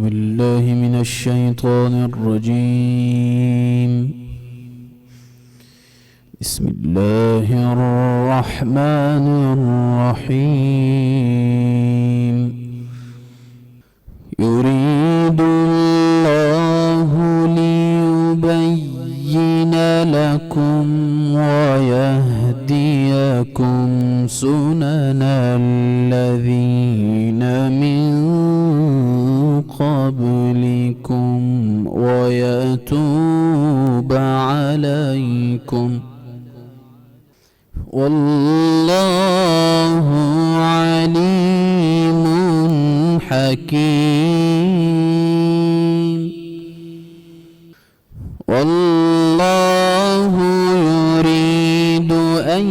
بالله من الشيطان الرجيم. بسم الله الرحمن الرحيم. يريد الله ليبين لكم ويهديكم سنن الذين من قبلكم ويتوب عليكم والله عليم حكيم. والله يريد أن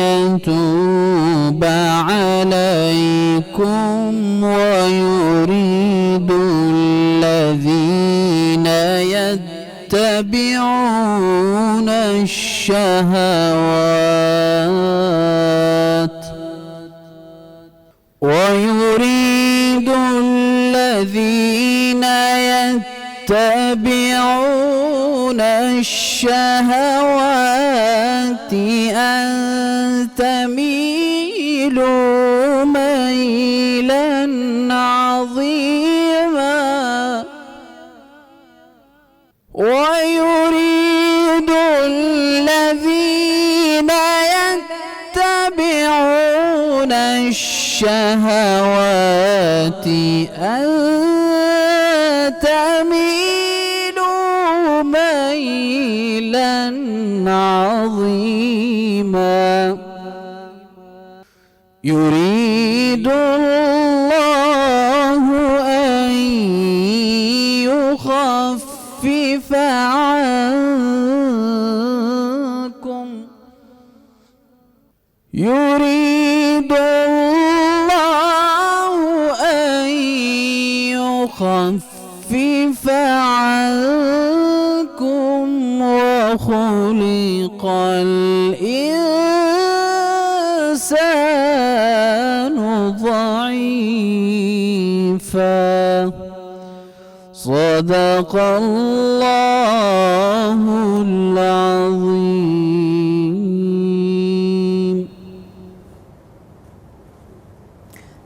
يتوب عليكم ويريد الذين يتبعون الشهوات أن تميلوا ميلا عظيما. ويريد الذين يتبعون الشهوات أن تميلوا ميلا عظيما. يريد الله أن يخفف عنكم. يريد الله أن يخفف عنكم وخلق الإنسان ضعيفا. صدق الله العظيم.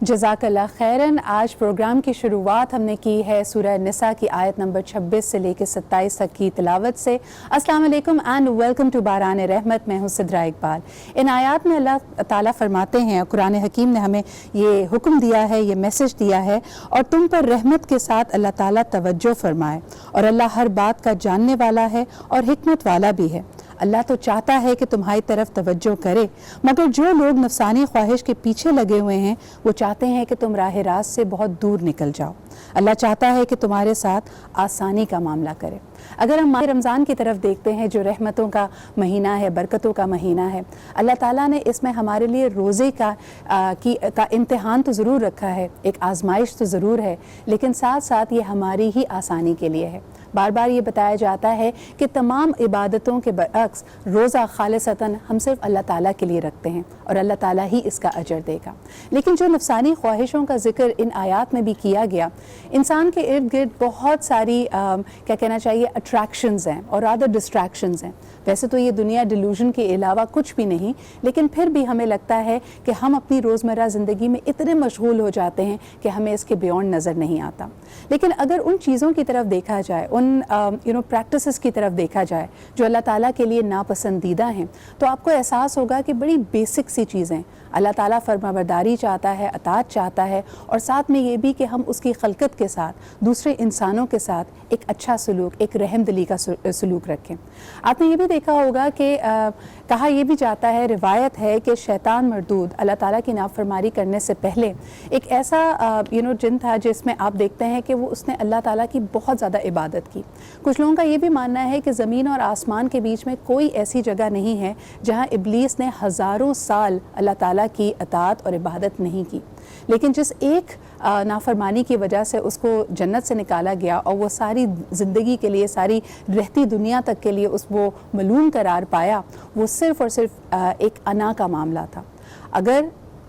جزاک اللہ خیرن. آج پروگرام کی شروعات ہم نے کی ہے سورہ نساء کی آیت نمبر 26 سے لے کے 27 تک کی تلاوت سے. السلام علیکم اینڈ ویلکم ٹو باران رحمت. میں ہوں سدرا اقبال. ان آیات میں اللہ تعالیٰ فرماتے ہیں، قرآن حکیم نے ہمیں یہ حکم دیا ہے، یہ میسج دیا ہے، اور تم پر رحمت کے ساتھ اللہ تعالیٰ توجہ فرمائے، اور اللہ ہر بات کا جاننے والا ہے اور حکمت والا بھی ہے. اللہ تو چاہتا ہے کہ تمہاری طرف توجہ کرے، مگر جو لوگ نفسانی خواہش کے پیچھے لگے ہوئے ہیں وہ چاہتے ہیں کہ تم راہ راست سے بہت دور نکل جاؤ. اللہ چاہتا ہے کہ تمہارے ساتھ آسانی کا معاملہ کرے. اگر ہم ماہ رمضان کی طرف دیکھتے ہیں جو رحمتوں کا مہینہ ہے، برکتوں کا مہینہ ہے، اللہ تعالیٰ نے اس میں ہمارے لیے روزے کا امتحان تو ضرور رکھا ہے، ایک آزمائش تو ضرور ہے، لیکن ساتھ ساتھ یہ ہماری ہی آسانی کے لیے ہے. بار بار یہ بتایا جاتا ہے کہ تمام عبادتوں کے برعکس روزہ خالصتاً ہم صرف اللہ تعالیٰ کے لیے رکھتے ہیں اور اللہ تعالیٰ ہی اس کا اجر دے گا. لیکن جو نفسانی خواہشوں کا ذکر ان آیات میں بھی کیا گیا، انسان کے ارد گرد بہت ساری کیا کہنا چاہیے اٹریکشنز ہیں اور رادر ڈسٹریکشنز ہیں. ویسے تو یہ دنیا ڈیلوژن کے علاوہ کچھ بھی نہیں، لیکن پھر بھی ہمیں لگتا ہے کہ ہم اپنی روزمرہ زندگی میں اتنے مشغول ہو جاتے ہیں کہ ہمیں اس کے بیونڈ نظر نہیں آتا. لیکن اگر ان چیزوں کی طرف دیکھا جائے، ان پریکٹسز کی طرف دیکھا جائے جو اللہ تعالیٰ کے لیے ناپسندیدہ ہیں، تو آپ کو احساس ہوگا کہ بڑی بیسک سی چیزیں اللہ تعالیٰ فرمانبرداری چاہتا ہے، اطاعت چاہتا ہے، اور ساتھ میں یہ بھی کہ ہم اس کی خلقت کے ساتھ، دوسرے انسانوں کے ساتھ ایک اچھا سلوک، ایک رحم دلی کا سلوک رکھیں. آپ نے یہ بھی دیکھا ہوگا کہ کہا یہ بھی جاتا ہے، روایت ہے کہ شیطان مردود اللہ تعالیٰ کی نافرمانی کرنے سے پہلے ایک ایسا جن تھا جس میں آپ دیکھتے ہیں کہ اس نے اللہ تعالیٰ کی بہت زیادہ عبادت کی. کچھ لوگوں کا یہ بھی ماننا ہے کہ زمین اور آسمان کے بیچ میں کوئی ایسی جگہ نہیں ہے جہاں ابلیس نے ہزاروں سال اللہ تعالیٰ کی اطاعت اور عبادت نہیں کی، لیکن جس ایک نافرمانی کی وجہ سے اس کو جنت سے نکالا گیا اور وہ ساری زندگی کے لیے، ساری رہتی دنیا تک کے لیے وہ ملعون قرار پایا، وہ صرف اور صرف ایک انا کا معاملہ تھا. اگر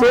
so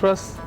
trust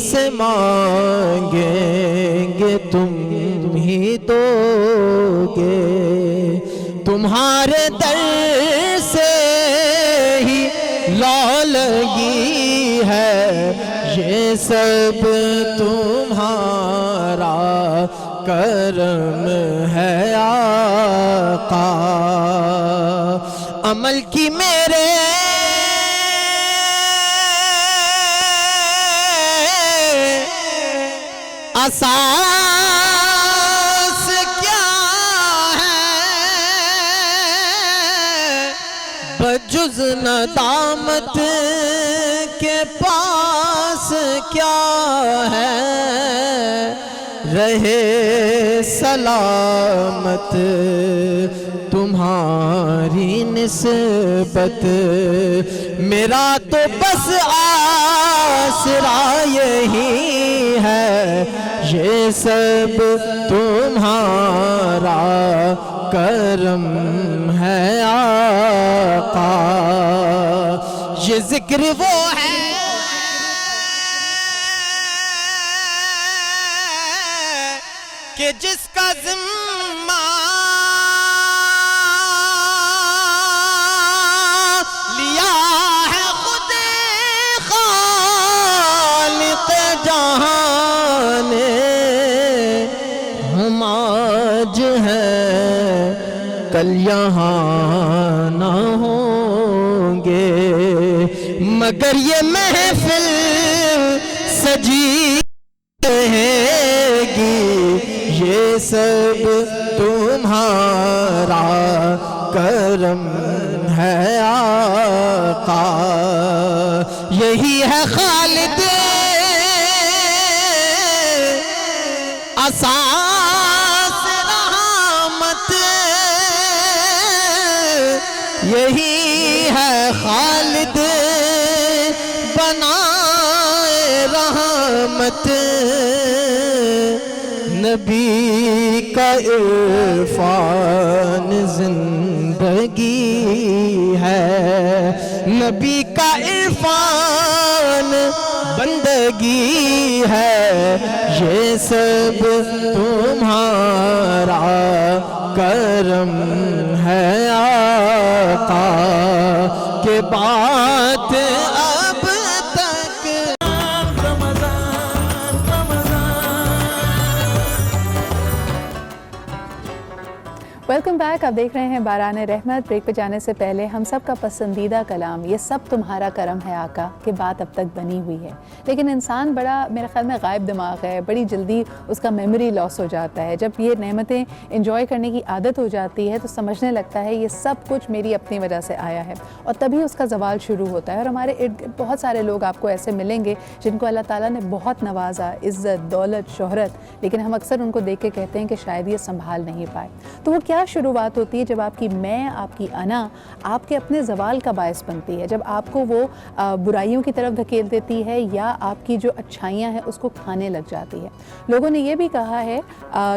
سے مانگیں گے تم ہی دو گے، تمہارے در سے ہی لو لگی ہے، یہ سب تمہارا کرم ہے آقا، عمل کی میرے اساس کیا ہے، بجز ندامت کے پاس کیا ہے، رہے سلامت تمہاری نسبت، میرا تو بس آسرا یہی ہے، یہ سب تمہارا کرم ہے آقا، یہ ذکر وہ ہے کہ جس کا ذمہ لیا ہے خود خالق جہان نے، ہم آج ہیں کل یہاں نہ ہوں گے، مگر یہ محفل سجی رہے گی، یہ سب تمہارا کرم ہے آقا، یہی ہے خالد اساس رحمت، یہی ہے خالد بنائے رحمت، نبی کا عرفان زندگی ہے، نبی کا عرفان بندگی ہے، یہ سب تمہارا کرم ہے آقا، کہ بات اب تک ویلکم بیک، آپ دیکھ رہے ہیں باران رحمت۔ بریک پہ جانے سے پہلے ہم سب کا پسندیدہ کلام یہ سب تمہارا کرم ہے آقا کہ بات اب تک بنی ہوئی ہے، لیکن انسان بڑا میرے خیال میں غائب دماغ ہے، بڑی جلدی اس کا میموری لاس ہو جاتا ہے۔ جب یہ نعمتیں انجوائے کرنے کی عادت ہو جاتی ہے تو سمجھنے لگتا ہے یہ سب کچھ میری اپنی وجہ سے آیا ہے، اور تبھی اس کا زوال شروع ہوتا ہے۔ اور ہمارے ارد گرد بہت سارے لوگ آپ کو ایسے ملیں گے جن کو اللہ تعالیٰ نے بہت نوازا، عزت، دولت، شہرت، لیکن ہم اکثر ان کو دیکھ کے کہتے ہیں کہ شاید یہ سنبھال نہیں پائے۔ تو وہ کیا شروعات ہوتی ہے جب آپ کی میں، آپ کی انا آپ کے اپنے زوال کا باعث بنتی ہے، جب آپ کو وہ برائیوں کی طرف دھکیل دیتی ہے یا آپ کی جو اچھائیاں ہیں اس کو کھانے لگ جاتی ہے۔ لوگوں نے یہ بھی کہا ہے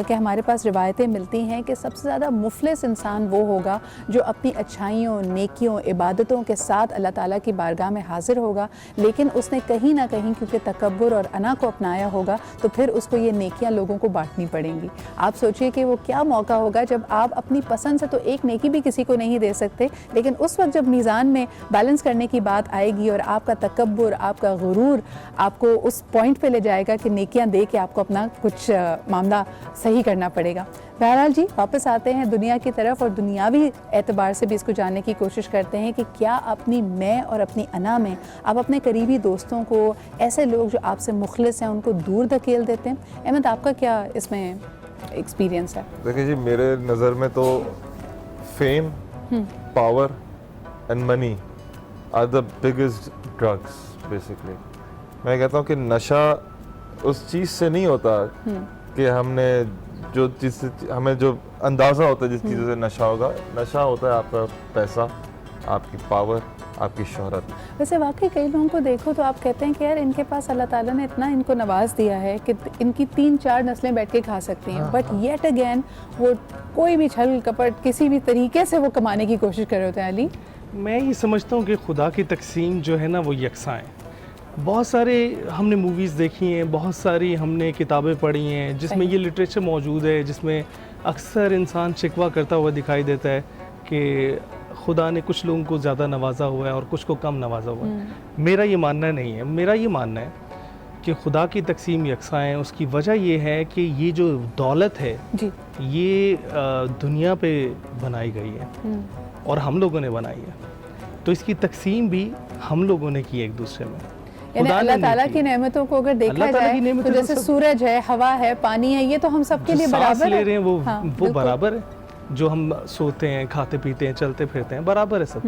کہ ہمارے پاس روایتیں ملتی ہیں کہ سب سے زیادہ مفلس انسان وہ ہوگا جو اپنی اچھائیوں، نیکیوں، عبادتوں کے ساتھ اللہ تعالیٰ کی بارگاہ میں حاضر ہوگا، لیکن اس نے کہیں نہ کہیں کیونکہ تکبر اور انا کو اپنایا ہوگا تو پھر اس کو یہ نیکیاں لوگوں کو بانٹنی پڑیں گی۔ آپ سوچئے کہ وہ کیا موقع ہوگا جب آپ اپنی پسند سے تو ایک نیکی بھی کسی کو نہیں دے سکتے، لیکن اس وقت جب میزان میں بیلنس کرنے کی بات آئے گی اور آپ کا تکبر، آپ کا غرور آپ کو اس پوائنٹ پہ لے جائے گا کہ نیکیاں دے کے آپ کو اپنا کچھ معاملہ صحیح کرنا پڑے گا۔ بہرحال جی، واپس آتے ہیں دنیا کی طرف اور دنیاوی اعتبار سے بھی اس کو جاننے کی کوشش کرتے ہیں کہ کیا اپنی میں اور اپنی انا میں آپ اپنے قریبی دوستوں کو، ایسے لوگ جو آپ سے مخلص ہیں، ان کو دور دھکیل دیتے ہیں؟ احمد، آپ کا کیا اس میں ایکسپیرینس ہے؟ دیکھیں جی، میرے نظر میں تو fame, power and money are the biggest drugs basically. میں کہتا ہوں کہ نشہ اس چیز سے نہیں ہوتا کہ ہم نے جو چیز ہمیں جو اندازہ ہوتا ہے جس چیز سے نشہ ہوگا، نشہ ہوتا ہے آپ کا پیسہ، آپ کی پاور، آپ کی شہرت۔ ویسے واقعی کئی لوگوں کو دیکھو تو آپ کہتے ہیں کہ یار ان کے پاس اللہ تعالیٰ نے اتنا ان کو نواز دیا ہے کہ ان کی 3-4 نسلیں بیٹھ کے کھا سکتی ہیں، بٹ یٹ اگین وہ کوئی بھی چھل کپٹ کسی بھی طریقے سے وہ کمانے کی کوشش کر رہے ہوتے ہیں۔ علی، میں یہ سمجھتا ہوں کہ خدا کی تقسیم جو ہے نا وہ یکساں ہے۔ بہت سارے ہم نے موویز دیکھی ہیں, بہت ساری ہم نے کتابیں پڑھی ہیں جس میں یہ لٹریچر موجود ہے, جس میں اکثر انسان شکوہ کرتا ہوا دکھائی دیتا ہے کہ خدا نے کچھ لوگوں کو زیادہ نوازا ہوا ہے اور کچھ کو کم نوازا ہوا ہے. میرا یہ ماننا نہیں ہے. میرا یہ ماننا ہے کہ خدا کی تقسیم یکساں ہے. اس کی وجہ یہ ہے کہ یہ جو دولت ہے جی یہ دنیا پہ بنائی گئی ہے اور ہم لوگوں نے بنائی ہے, تو اس کی تقسیم بھی ہم لوگوں نے کی ایک دوسرے میں. یعنی اللہ تعالیٰ کی نعمتوں کو اگر دیکھا جائے تو جیسے سورج ہے, ہوا ہے, پانی ہے, یہ تو ہم سب کے لیے برابر لے رہے ہیں وہ بالکل برابر ہے. جو ہم سوتے ہیں, کھاتے پیتے ہیں, چلتے پھرتے ہیں, برابر ہے سب.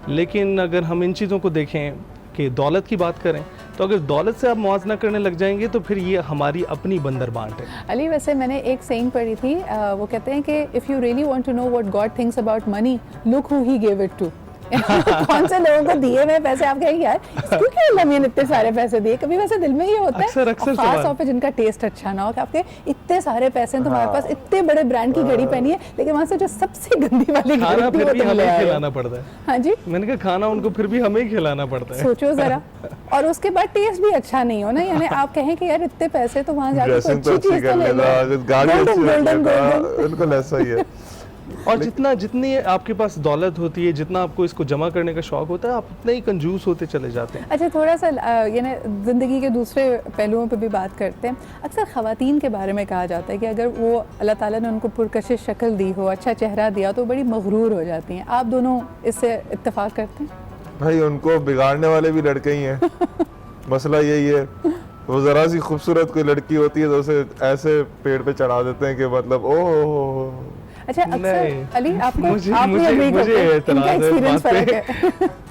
لیکن اگر ہم ان چیزوں کو دیکھیں کہ دولت کی بات کریں تو اگر دولت سے آپ موازنہ کرنے لگ جائیں گے تو پھر یہ ہماری اپنی بندر بانٹ ہے. علی ویسے میں نے ایک سینگ پڑھی تھی, وہ کہتے ہیں کہ if you really want to know what God thinks about money, look who he gave it to. کون سے لوگوں کو دیے ہوئے پیسے آپ کہیں یار اس کو کیوں اللہ نے اتنے سارے پیسے دیے. کبھی ویسے دل میں یہ ہوتا ہے, خاص طور پہ جن کا ٹیسٹ اچھا نہ ہو کہ آپ کے اتنے سارے پیسے ہیں, تمہارے پاس اتنے بڑے برانڈ کی گھڑی پہنی ہے لیکن وہاں سے جو سب سے گندی والی کھانا پھر بھی ہمیں کھلانا پڑتا ہے. ہاں جی میں نے کہا کھانا ان کو پھر بھی ہمیں کھلانا پڑتا ہے. سوچو ذرا, اور اس کے بعد ٹیسٹ بھی اچھا نہیں ہو نا. یعنی آپ کہیں کہ یار اتنے پیسے تو وہاں جا کے اچھی چیز تو لے لو. اور جتنی آپ کے پاس دولت ہوتی ہے, جتنا آپ کو اس کو جمع کرنے کا شوق ہوتا ہے, آپ اتنے ہی کنجوس ہوتے چلے جاتے ہیں. اچھا تھوڑا سا یعنی زندگی کے دوسرے پہلوؤں پہ بھی بات کرتے ہیں. اکثر خواتین کے بارے میں کہا جاتا ہے کہ اگر وہ اللہ تعالیٰ نے ان کو پرکشش شکل دی ہو, اچھا چہرہ دیا تو بڑی مغرور ہو جاتی ہیں. آپ دونوں اس سے اتفاق کرتے ہیں؟ بھائی ان کو بگاڑنے والے بھی لڑکے ہی ہیں. مسئلہ یہی ہے, وہ ذرا سی خوبصورت کوئی لڑکی ہوتی ہے تو اسے ایسے پیڑ پہ چڑھا دیتے ہیں کہ مطلب او. اچھا اکثر علی آپ کو مجھے اعتراض ہے بات پہ.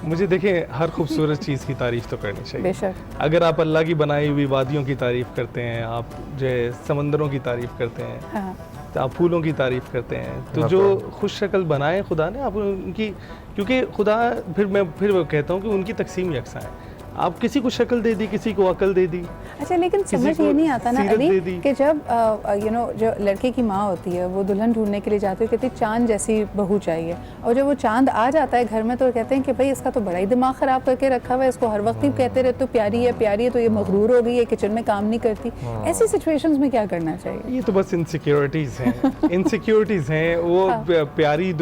مجھے دیکھیں ہر خوبصورت چیز کی تعریف تو کرنی چاہیے. اگر آپ اللہ کی بنائی ہوئی وادیوں کی تعریف کرتے ہیں, آپ جو سمندروں کی تعریف کرتے ہیں, تو آپ پھولوں کی تعریف کرتے ہیں, تو جو خوش شکل بنائے خدا نے آپ ان کی, کیونکہ خدا پھر وہ کہتا ہوں کہ ان کی تقسیم یکساں ہے. آپ کسی کو شکل دے دی, کسی کو عقل دے دی. اچھا لیکن سمجھ یہ نہیں آتا نا علی کہ جب جو لڑکے کی ماں ہوتی ہے وہ دلہن ڈھونڈنے کے لیے جاتی ہے, کہتی چاند جیسی بہو چاہیے, اور جب وہ چاند آ جاتا ہے گھر میں تو کہتے ہیں کہ بھائی اس کا تو بڑا ہی دماغ خراب کر کے رکھا ہوا ہے, اس کو ہر وقت ہی کہتے رہتے تو پیاری ہے تو یہ مغرور ہو گئی ہے, کچن میں کام نہیں کرتی. ایسی سچویشنز میں کیا کرنا چاہیے؟ یہ تو بس انسیکیورٹیز ہیں. وہ پیاری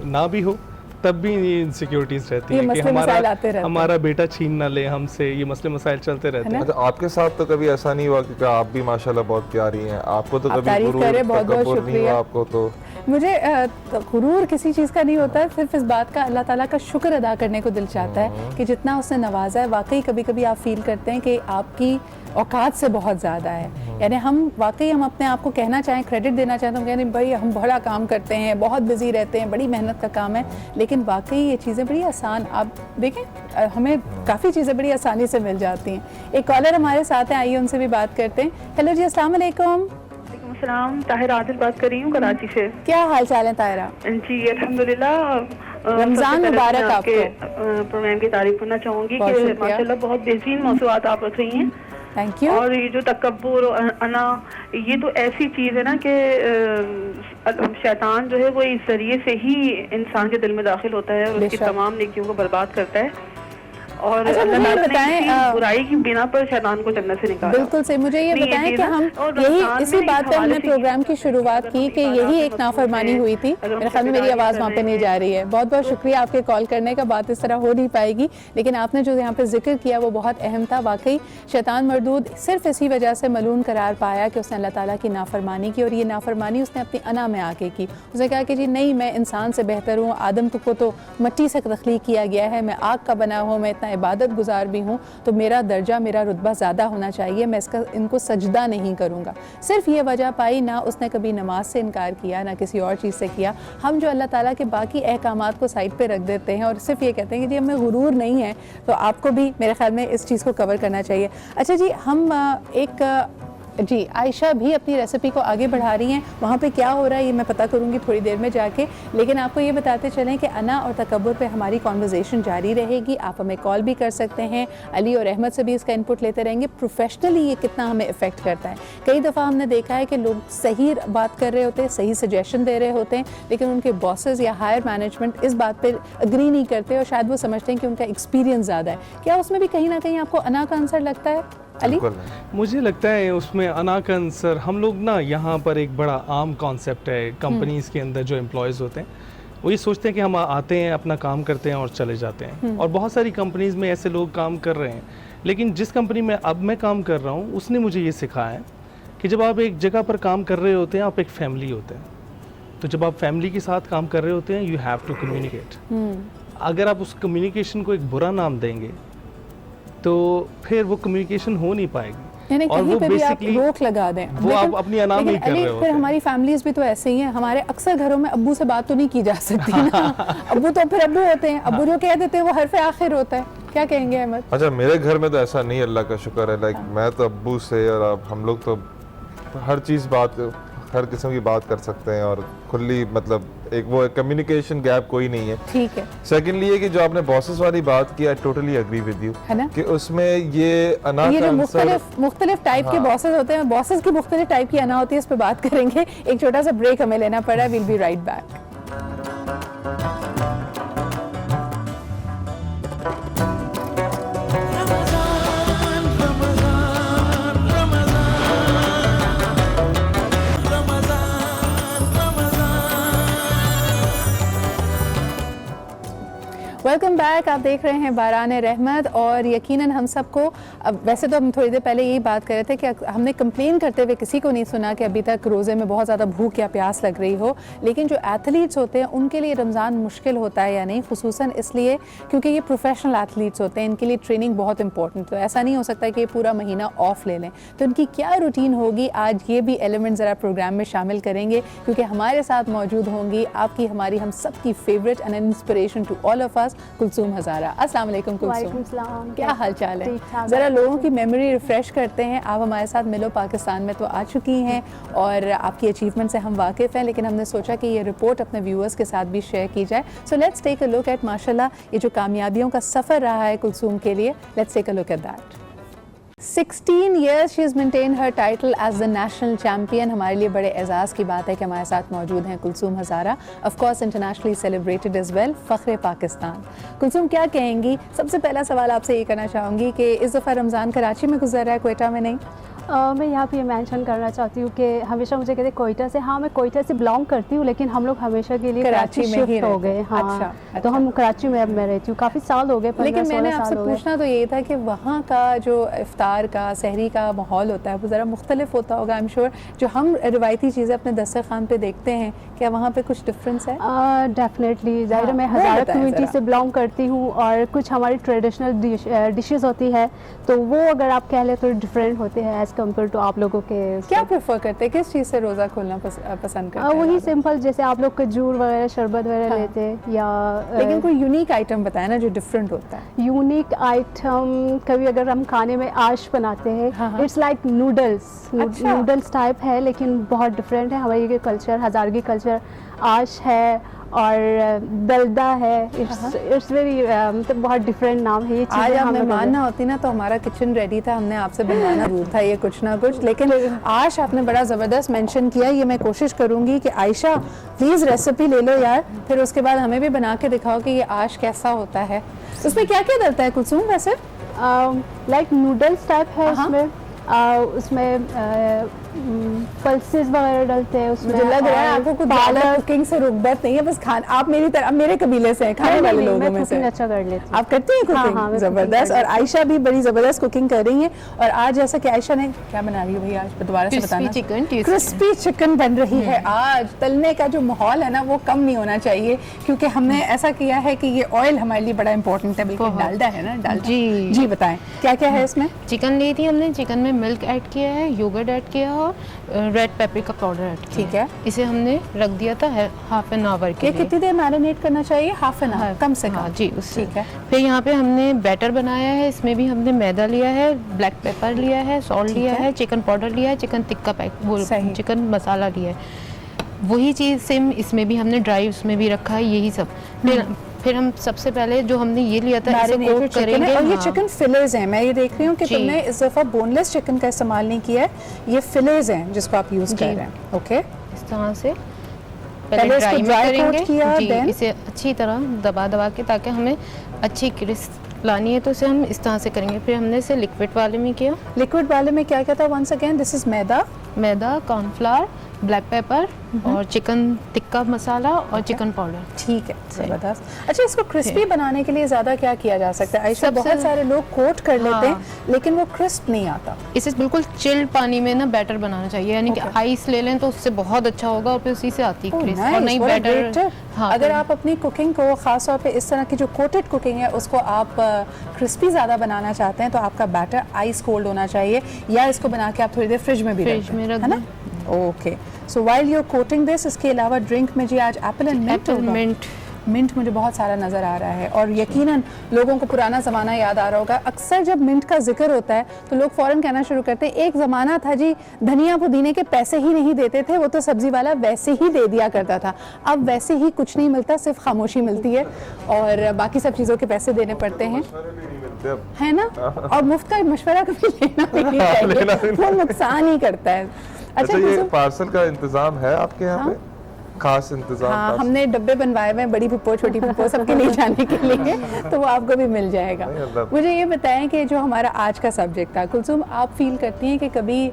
نہ بھی ہو تب بھی یہ انسیکیورٹیز رہتی ہیں کہ ہمارا بیٹا چھین نہ لے ہم سے. یہ مسئلے مسائل چلتے رہتے ہیں. آپ کے ساتھ تو کبھی ایسا نہیں ہوا کہ آپ بھی ماشاءاللہ بہت پیاری ہیں, آپ کو تو کبھی غرور نہیں ہوا آپ کو؟ تو مجھے غرور کسی چیز کا نہیں ہوتا ہے, صرف اس بات کا اللہ تعالیٰ کا شکر ادا کرنے کو دل چاہتا ہے کہ جتنا اس نے نوازا ہے. واقعی کبھی کبھی آپ فیل کرتے ہیں کہ آپ کی اوقات سے بہت زیادہ ہے. یعنی ہم اپنے آپ کو کہنا چاہیں, کریڈٹ دینا چاہیں تو کہتے ہیں بھائی ہم بڑا کام کرتے ہیں, بہت بزی رہتے ہیں, بڑی محنت کا کام ہے, لیکن واقعی یہ چیزیں بڑی آسان, آپ دیکھیں ہمیں کافی چیزیں بڑی آسانی سے مل جاتی ہیں. ایک کالر ہمارے ساتھ ہیں, آئیے ان سے بھی بات کرتے ہیں. ہیلو جی, السلام علیکم. السلام, طاہر عادل بات کر رہی ہوں کراچی سے. کیا حال چال ہے طاہرہ؟ جی الحمدللہ. رمضان مبارک آپ کو. پروگرام کی تعریف کرنا چاہوں گی کہ ماشاءاللہ بہت بہترین موضوعات آپ رکھ رہی ہیں. Thank you. اور یہ جو تکبر اور انا, یہ تو ایسی چیز ہے نا کہ شیطان جو ہے وہ اس ذریعے سے ہی انسان کے دل میں داخل ہوتا ہے اور اس کی تمام نیکیوں کو برباد کرتا ہے. اور اللہ تعالیٰ نے برائی کی بنا پر شیطان کو جنت سے نکالا. بالکل صحیح. مجھے یہ بتائیں کہ ہم یہی اسی بات پہ ہم نے پروگرام کی شروعات کی کہ یہی ایک نافرمانی ہوئی تھی. میرے خیال میں میری آواز وہاں پہ نہیں جا رہی ہے. بہت بہت شکریہ آپ کے کال کرنے کا. بات اس طرح ہو نہیں پائے گی, لیکن آپ نے جو یہاں پہ ذکر کیا وہ بہت اہم تھا. واقعی شیطان مردود صرف اسی وجہ سے ملعون قرار پایا کہ اس نے اللہ تعالیٰ کی نافرمانی کی, اور یہ نافرمانی اس نے اپنی انا میں آ کے کی. اس نے کہا کہ جی نہیں, میں انسان سے بہتر ہوں, آدم کو تو مٹی سے تخلیق کیا گیا ہے, میں آگ کا بنا ہوں, میں اتنا عبادت گزار بھی ہوں, تو میرا درجہ میرا رتبہ زیادہ ہونا چاہیے, میں ان کو سجدہ نہیں کروں گا. صرف یہ وجہ پائی, نہ اس نے کبھی نماز سے انکار کیا, نہ کسی اور چیز سے کیا. ہم جو اللہ تعالیٰ کے باقی احکامات کو سائڈ پہ رکھ دیتے ہیں اور صرف یہ کہتے ہیں کہ جی ہمیں غرور نہیں ہے, تو آپ کو بھی میرے خیال میں اس چیز کو کور کرنا چاہیے. اچھا جی, ہم ایک جی عائشہ بھی اپنی ریسیپی کو آگے بڑھا رہی ہیں, وہاں پہ کیا ہو رہا ہے یہ میں پتہ کروں گی تھوڑی دیر میں جا کے, لیکن آپ کو یہ بتاتے چلیں کہ انا اور تکبر پہ ہماری کانورزیشن جاری رہے گی. آپ ہمیں کال بھی کر سکتے ہیں, علی اور احمد سے بھی اس کا انپٹ لیتے رہیں گے. پروفیشنلی یہ کتنا ہمیں افیکٹ کرتا ہے. کئی دفعہ ہم نے دیکھا ہے کہ لوگ صحیح بات کر رہے ہوتے ہیں, صحیح سجیشن دے رہے ہوتے ہیں, لیکن ان کے باسز یا ہائر مینجمنٹ اس بات پہ اگری نہیں کرتے اور شاید وہ سمجھتے ہیں کہ ان کا ایکسپیرینس زیادہ ہے. کیا اس میں بھی کہیں نہ کہیں آپ کو انا کا عنصر لگتا ہے علی؟ مجھے لگتا ہے اس میں انا کا عنصر, ہم لوگ نا یہاں پر ایک بڑا عام کانسیپٹ ہے کمپنیز کے اندر جو امپلائیز ہوتے ہیں وہ یہ سوچتے ہیں کہ ہم آتے ہیں اپنا کام کرتے ہیں اور چلے جاتے ہیں, اور بہت ساری کمپنیز میں ایسے لوگ کام کر رہے ہیں. لیکن جس کمپنی میں اب میں کام کر رہا ہوں اس نے مجھے یہ سکھایا ہے کہ جب آپ ایک جگہ پر کام کر رہے ہوتے ہیں آپ ایک فیملی ہوتے ہیں, تو جب آپ فیملی کے ساتھ کام کر رہے ہوتے ہیں یو ہیو ٹو کمیونیکیٹ. اگر آپ اس کمیونیکیشن کو ایک برا نام دیں گے تو پھر وہ کمیونیکیشن ہو نہیں پائے گی, یعنی اور کہیں وہ پہ بھی آپ بیسکلی روک لگا دیں. وہ آپ اپنی انا میں کر رہے ہوتے پھر ہیں. ہماری فیملیز بھی تو ایسے ہی ہیں, ہمارے اکثر گھروں میں ابو سے بات تو نہیں کی جا سکتی نا. ابو تو پھر ابو ہوتے ہیں, ابو جو کہہ دیتے ہیں وہ حرف آخر ہوتا ہے. کیا کہیں گے احمد؟ اچھا میرے گھر میں تو ایسا نہیں, اللہ کا شکر ہے. لائک میں تو ابو سے اور اب ہم لوگ تو ہر چیز ہر قسم کی بات کر سکتے ہیں اور کھلی, مطلب ایک وہ کمیونیکیشن گیپ کوئی نہیں ہے. ٹھیک ہے. سیکنڈلی یہ کہ جو آپ نے باسز والی بات کی, I totally agree with you کہ اس میں یہ انا یہ کا جو عنصر مختلف ٹائپ کے باسز ہوتے ہیں, باسز کی مختلف ٹائپ کی انا ہوتی ہے, اس پہ بات کریں گے. ایک چھوٹا سا بریک ہمیں لینا پڑا, we'll be right back. Welcome back. آپ دیکھ رہے ہیں باران رحمت, اور یقیناً ہم سب کو, اب ویسے تو ہم تھوڑی دیر پہلے یہی بات کر رہے تھے کہ ہم نے کمپلین کرتے ہوئے کسی کو نہیں سنا کہ ابھی تک روزے میں بہت زیادہ بھوک یا پیاس لگ رہی ہو. لیکن جو ایتھلیٹس ہوتے ہیں ان کے لیے رمضان مشکل ہوتا ہے یا نہیں, خصوصاً اس لیے کیونکہ یہ پروفیشنل ایتھلیٹس ہوتے ہیں, ان کے لیے ٹریننگ بہت امپورٹنٹ. تو ایسا نہیں ہو سکتا کہ یہ پورا مہینہ آف لے لیں. تو ان کی کیا روٹین ہوگی, آج یہ بھی ایلیمنٹ ذرا پروگرام میں شامل کریں گے, کیونکہ ہمارے ساتھ موجود ہوں گی آپ کی, ہماری, ہم سب کی favourite and inspiration to all of us, Kulsoom Hazara. السلام علیکم کلثوم, کیا حال چال ہے؟ ذرا لوگوں کی میموری ریفریش کرتے ہیں. آپ ہمارے ساتھ ملو پاکستان میں تو آ چکی ہیں اور آپ کی اچیومنٹ سے ہم واقف ہیں, لیکن ہم نے سوچا کہ یہ رپورٹ اپنے ویورز کے ساتھ بھی شیئر کی جائے. So let's take a look at, ماشاءاللہ یہ جو کامیابیوں کا سفر رہا ہے کلثوم کے لیے, let's take a look at that. 16 years she has maintained her title as the national champion. ہمارے لیے بڑے اعزاز کی بات ہے کہ ہمارے ساتھ موجود ہیں Kulsoom Hazara, of course internationally celebrated as well, فخر پاکستان. کلثوم کیا کہیں گی؟ سب سے پہلا سوال آپ سے یہ کرنا چاہوں گی کہ اس دفعہ رمضان کراچی میں گزر رہا ہے, کوئٹہ میں نہیں؟ میں یہاں پہ یہ مینشن کرنا چاہتی ہوں کہ ہمیشہ مجھے کہتے ہیں کوئٹہ سے, ہاں میں کوئٹہ سے بلانگ کرتی ہوں, لیکن ہم لوگ ہمیشہ کے لیے کراچی شفٹ ہو گئے. ہاں تو ہم کراچی میں اب میں رہتی ہوں, کافی سال ہو گئے. لیکن میں نے آپ سے پوچھنا تو یہ تھا کہ وہاں کا جو افطار کا, سحری کا ماحول ہوتا ہے وہ ذرا مختلف ہوتا ہوگا, آئی ایم شیور. جو ہم روایتی چیزیں اپنے دسترخوان پہ دیکھتے ہیں, کیا وہاں پہ کچھ ڈفرینس ہے؟ ڈیفینیٹلی. ظاہر میں ہزارہ کمیونٹی سے بلانگ کرتی ہوں, اور کچھ ہماری ٹریڈیشنل ڈشز ہوتی ہے تو وہ اگر آپ کہہ لیں تو ڈفرینٹ ہوتے ہیں ایز کمپیئر ٹو آپ لوگوں کے. کیا پریفر کرتے ہیں, کس چیز سے روزہ کھولنا پسند کرتے ہیں؟ وہی سمپل, جیسے آپ لوگ کھجور وغیرہ, شربت وغیرہ لیتے ہیں, یا لیکن کوئی یونیک آئٹم بتائیں نا جو ڈفرینٹ ہوتا ہے. یونیک آئٹم کبھی اگر ہم کھانے میں آش بناتے ہیں, اٹس لائک نوڈلس ٹائپ ہے, لیکن بہت ڈفرینٹ ہے. ہماری کلچر, ہزارگی کلچر, آش ہے اور دلدہ ہے, اٹس ویری مطلب بہت ڈفرینٹ نام ہے یہ چیز. آج آپ مہمان نہ ہوتی نا تو ہمارا کچن ریڈی تھا, ہم نے آپ سے بنوانا ضرور تھا یہ کچھ نہ کچھ, لیکن آج آپ نے بڑا زبردست مینشن کیا. یہ میں کوشش کروں گی کہ عائشہ پلیز ریسیپی لے لو یار, پھر اس کے بعد ہمیں بھی بنا کے دکھاؤ کہ یہ آش کیسا ہوتا ہے. اس میں کیا کیا ڈلتا ہے کلثوم ویسے؟ لائک نوڈلس ٹائپ ہے اس میں پلسز وغیرہ ڈلتے ہیں. اس میں مجھے لگ رہا ہے آپ کو کچھ زیادہ کوکنگ سے رغبت نہیں ہے, بس کھانا. آپ میری طرح میرے قبیلے سے ہیں, کھانے والے لوگوں میں سے. اچھا کر لیتی ہوں. آپ کرتی ہیں کوکنگ؟ زبردست. اور عائشہ بھی بڑی زبردست کوکنگ کر رہی ہیں. اور آج جیسا کہ عائشہ نے کیا بنا رہی ہے بھائی, آج دوبارہ سے بتانا. کرسپی چکن بن رہی ہے آج. تلنے کا جو ماحول ہے نا وہ کم نہیں ہونا چاہیے, کیونکہ ہم نے ایسا کیا ہے کہ یہ آئل ہمارے لیے بڑا امپورٹنٹ ہے. بالکل ڈالڈا ہے نا, ڈالڈا. جی بتائیں کیا کیا ہے اس میں؟ چکن لی تھی ہم نے, چکن میں ملک ایڈ کیا ہے, یوگرٹ ایڈ کیا ہے اور ریڈ پیپریکا پاؤڈر ایڈ کیا. ٹھیک ہے, اسے ہم نے رکھ دیا تھا ہاف این آور کے یہ لیے. کتنی دیر میرینیٹ کرنا چاہیے؟ ہاف این آور کم سے کم. جی اس. ٹھیک ہے. پھر یہاں پہ ہم نے بیٹر بنایا ہے, اس میں بھی ہم نے میدا لیا ہے, بلیک پیپر لیا ہے, سالٹ لیا ہے, چکن پاؤڈر لیا ہے, چکن ٹکا چکن مسالہ لیا ہے. وہی چیز سیم اس میں بھی ہم نے ڈرائی اس میں بھی رکھا ہے, یہی سب. پھر ہم سب سے پہلے جو ہم نے یہ لیا تھا اسے کوٹ کریں گے. اور یہ چکن فلرز ہیں, میں یہ دیکھ رہی ہوں کہ تم نے اس دفعہ بون لیس چکن کا استعمال نہیں کیا ہے, یہ فلرز ہیں جس کو آپ یوز کر رہے ہیں. اوکے, اس طرح سے پہلے اس کو ڈرائی کریں کوٹ کیا, گے, اسے اچھی طرح دبا کے تاکہ ہمیں اچھی کرسپ لانی ہے تو اسے ہم اس طرح سے کریں گے. پھر ہم نے اسے لکوڈ والے میں کیا. لکوڈ والے میں کیا تھا؟ ونس اگین دس از میدا, کارن فلاور, بلیک پیپر اور چکن ٹکا مسالہ اور چکن پاؤڈر. ٹھیک ہے, زبردست. اچھا, اس کو کرسپی بنانے کے لیے زیادہ کیا کیا جا سکتا ہے؟ عائشہ, بہت سارے لوگ کوٹ کر لیتے ہیں لیکن وہ کرسپ نہیں آتا. اسے بالکل چلڈ پانی میں نا بیٹر بنانا چاہیے, یعنی کہ آئس لے لیں تو اس سے بہت اچھا ہوگا اور پھر اسی سے آتی ہے کرسپ. اور نہیں بیٹر, اگر آپ اپنی کوکنگ کو خاص طور پہ اس طرح کی جو کوٹڈ کوکنگ ہے اس کو آپ کرسپی زیادہ بنانا چاہتے ہیں تو آپ کا بیٹر آئس کولڈ ہونا چاہیے, یا اس کو بنا کے آپ تھوڑی دیر فریج میں بھی رکھ دیں. Okay, so while you coating this, اس کے علاوہ ڈرنک میں جی آج ایپل اینڈ منٹ مجھے بہت سارا نظر آ رہا ہے. اور یقیناً لوگوں کو پرانا زمانہ یاد آ رہا ہوگا. اکثر جب منٹ کا ذکر ہوتا ہے تو لوگ فوراً کہنا شروع کرتے ہیں ایک زمانہ تھا جی دھنیا پودینے کے پیسے ہی نہیں دیتے تھے, وہ تو سبزی والا ویسے ہی دے دیا کرتا تھا. اب ویسے ہی کچھ نہیں ملتا, صرف خاموشی ملتی ہے اور باقی سب چیزوں کے پیسے دینے پڑتے ہیں, ہے نا. اور مفت کا مشورہ کبھی لینا نہیں چاہیے, وہ نقصان ہی کرتا ہے. اچھا, یہ پارسل کا انتظام ہے آپ کے یہاں پہ؟ خاص انتظام؟ ہاں, ہم نے ڈبے بنوائے ہوئے ہیں, بڑی پھپھو چھوٹی پھپھو سب کے لیے جانے کے لیے, تو وہ آپ کو بھی مل جائے گا. مجھے یہ بتائیں کہ جو ہمارا آج کا سبجیکٹ تھا, کلثوم, آپ فیل کرتی ہیں کہ کبھی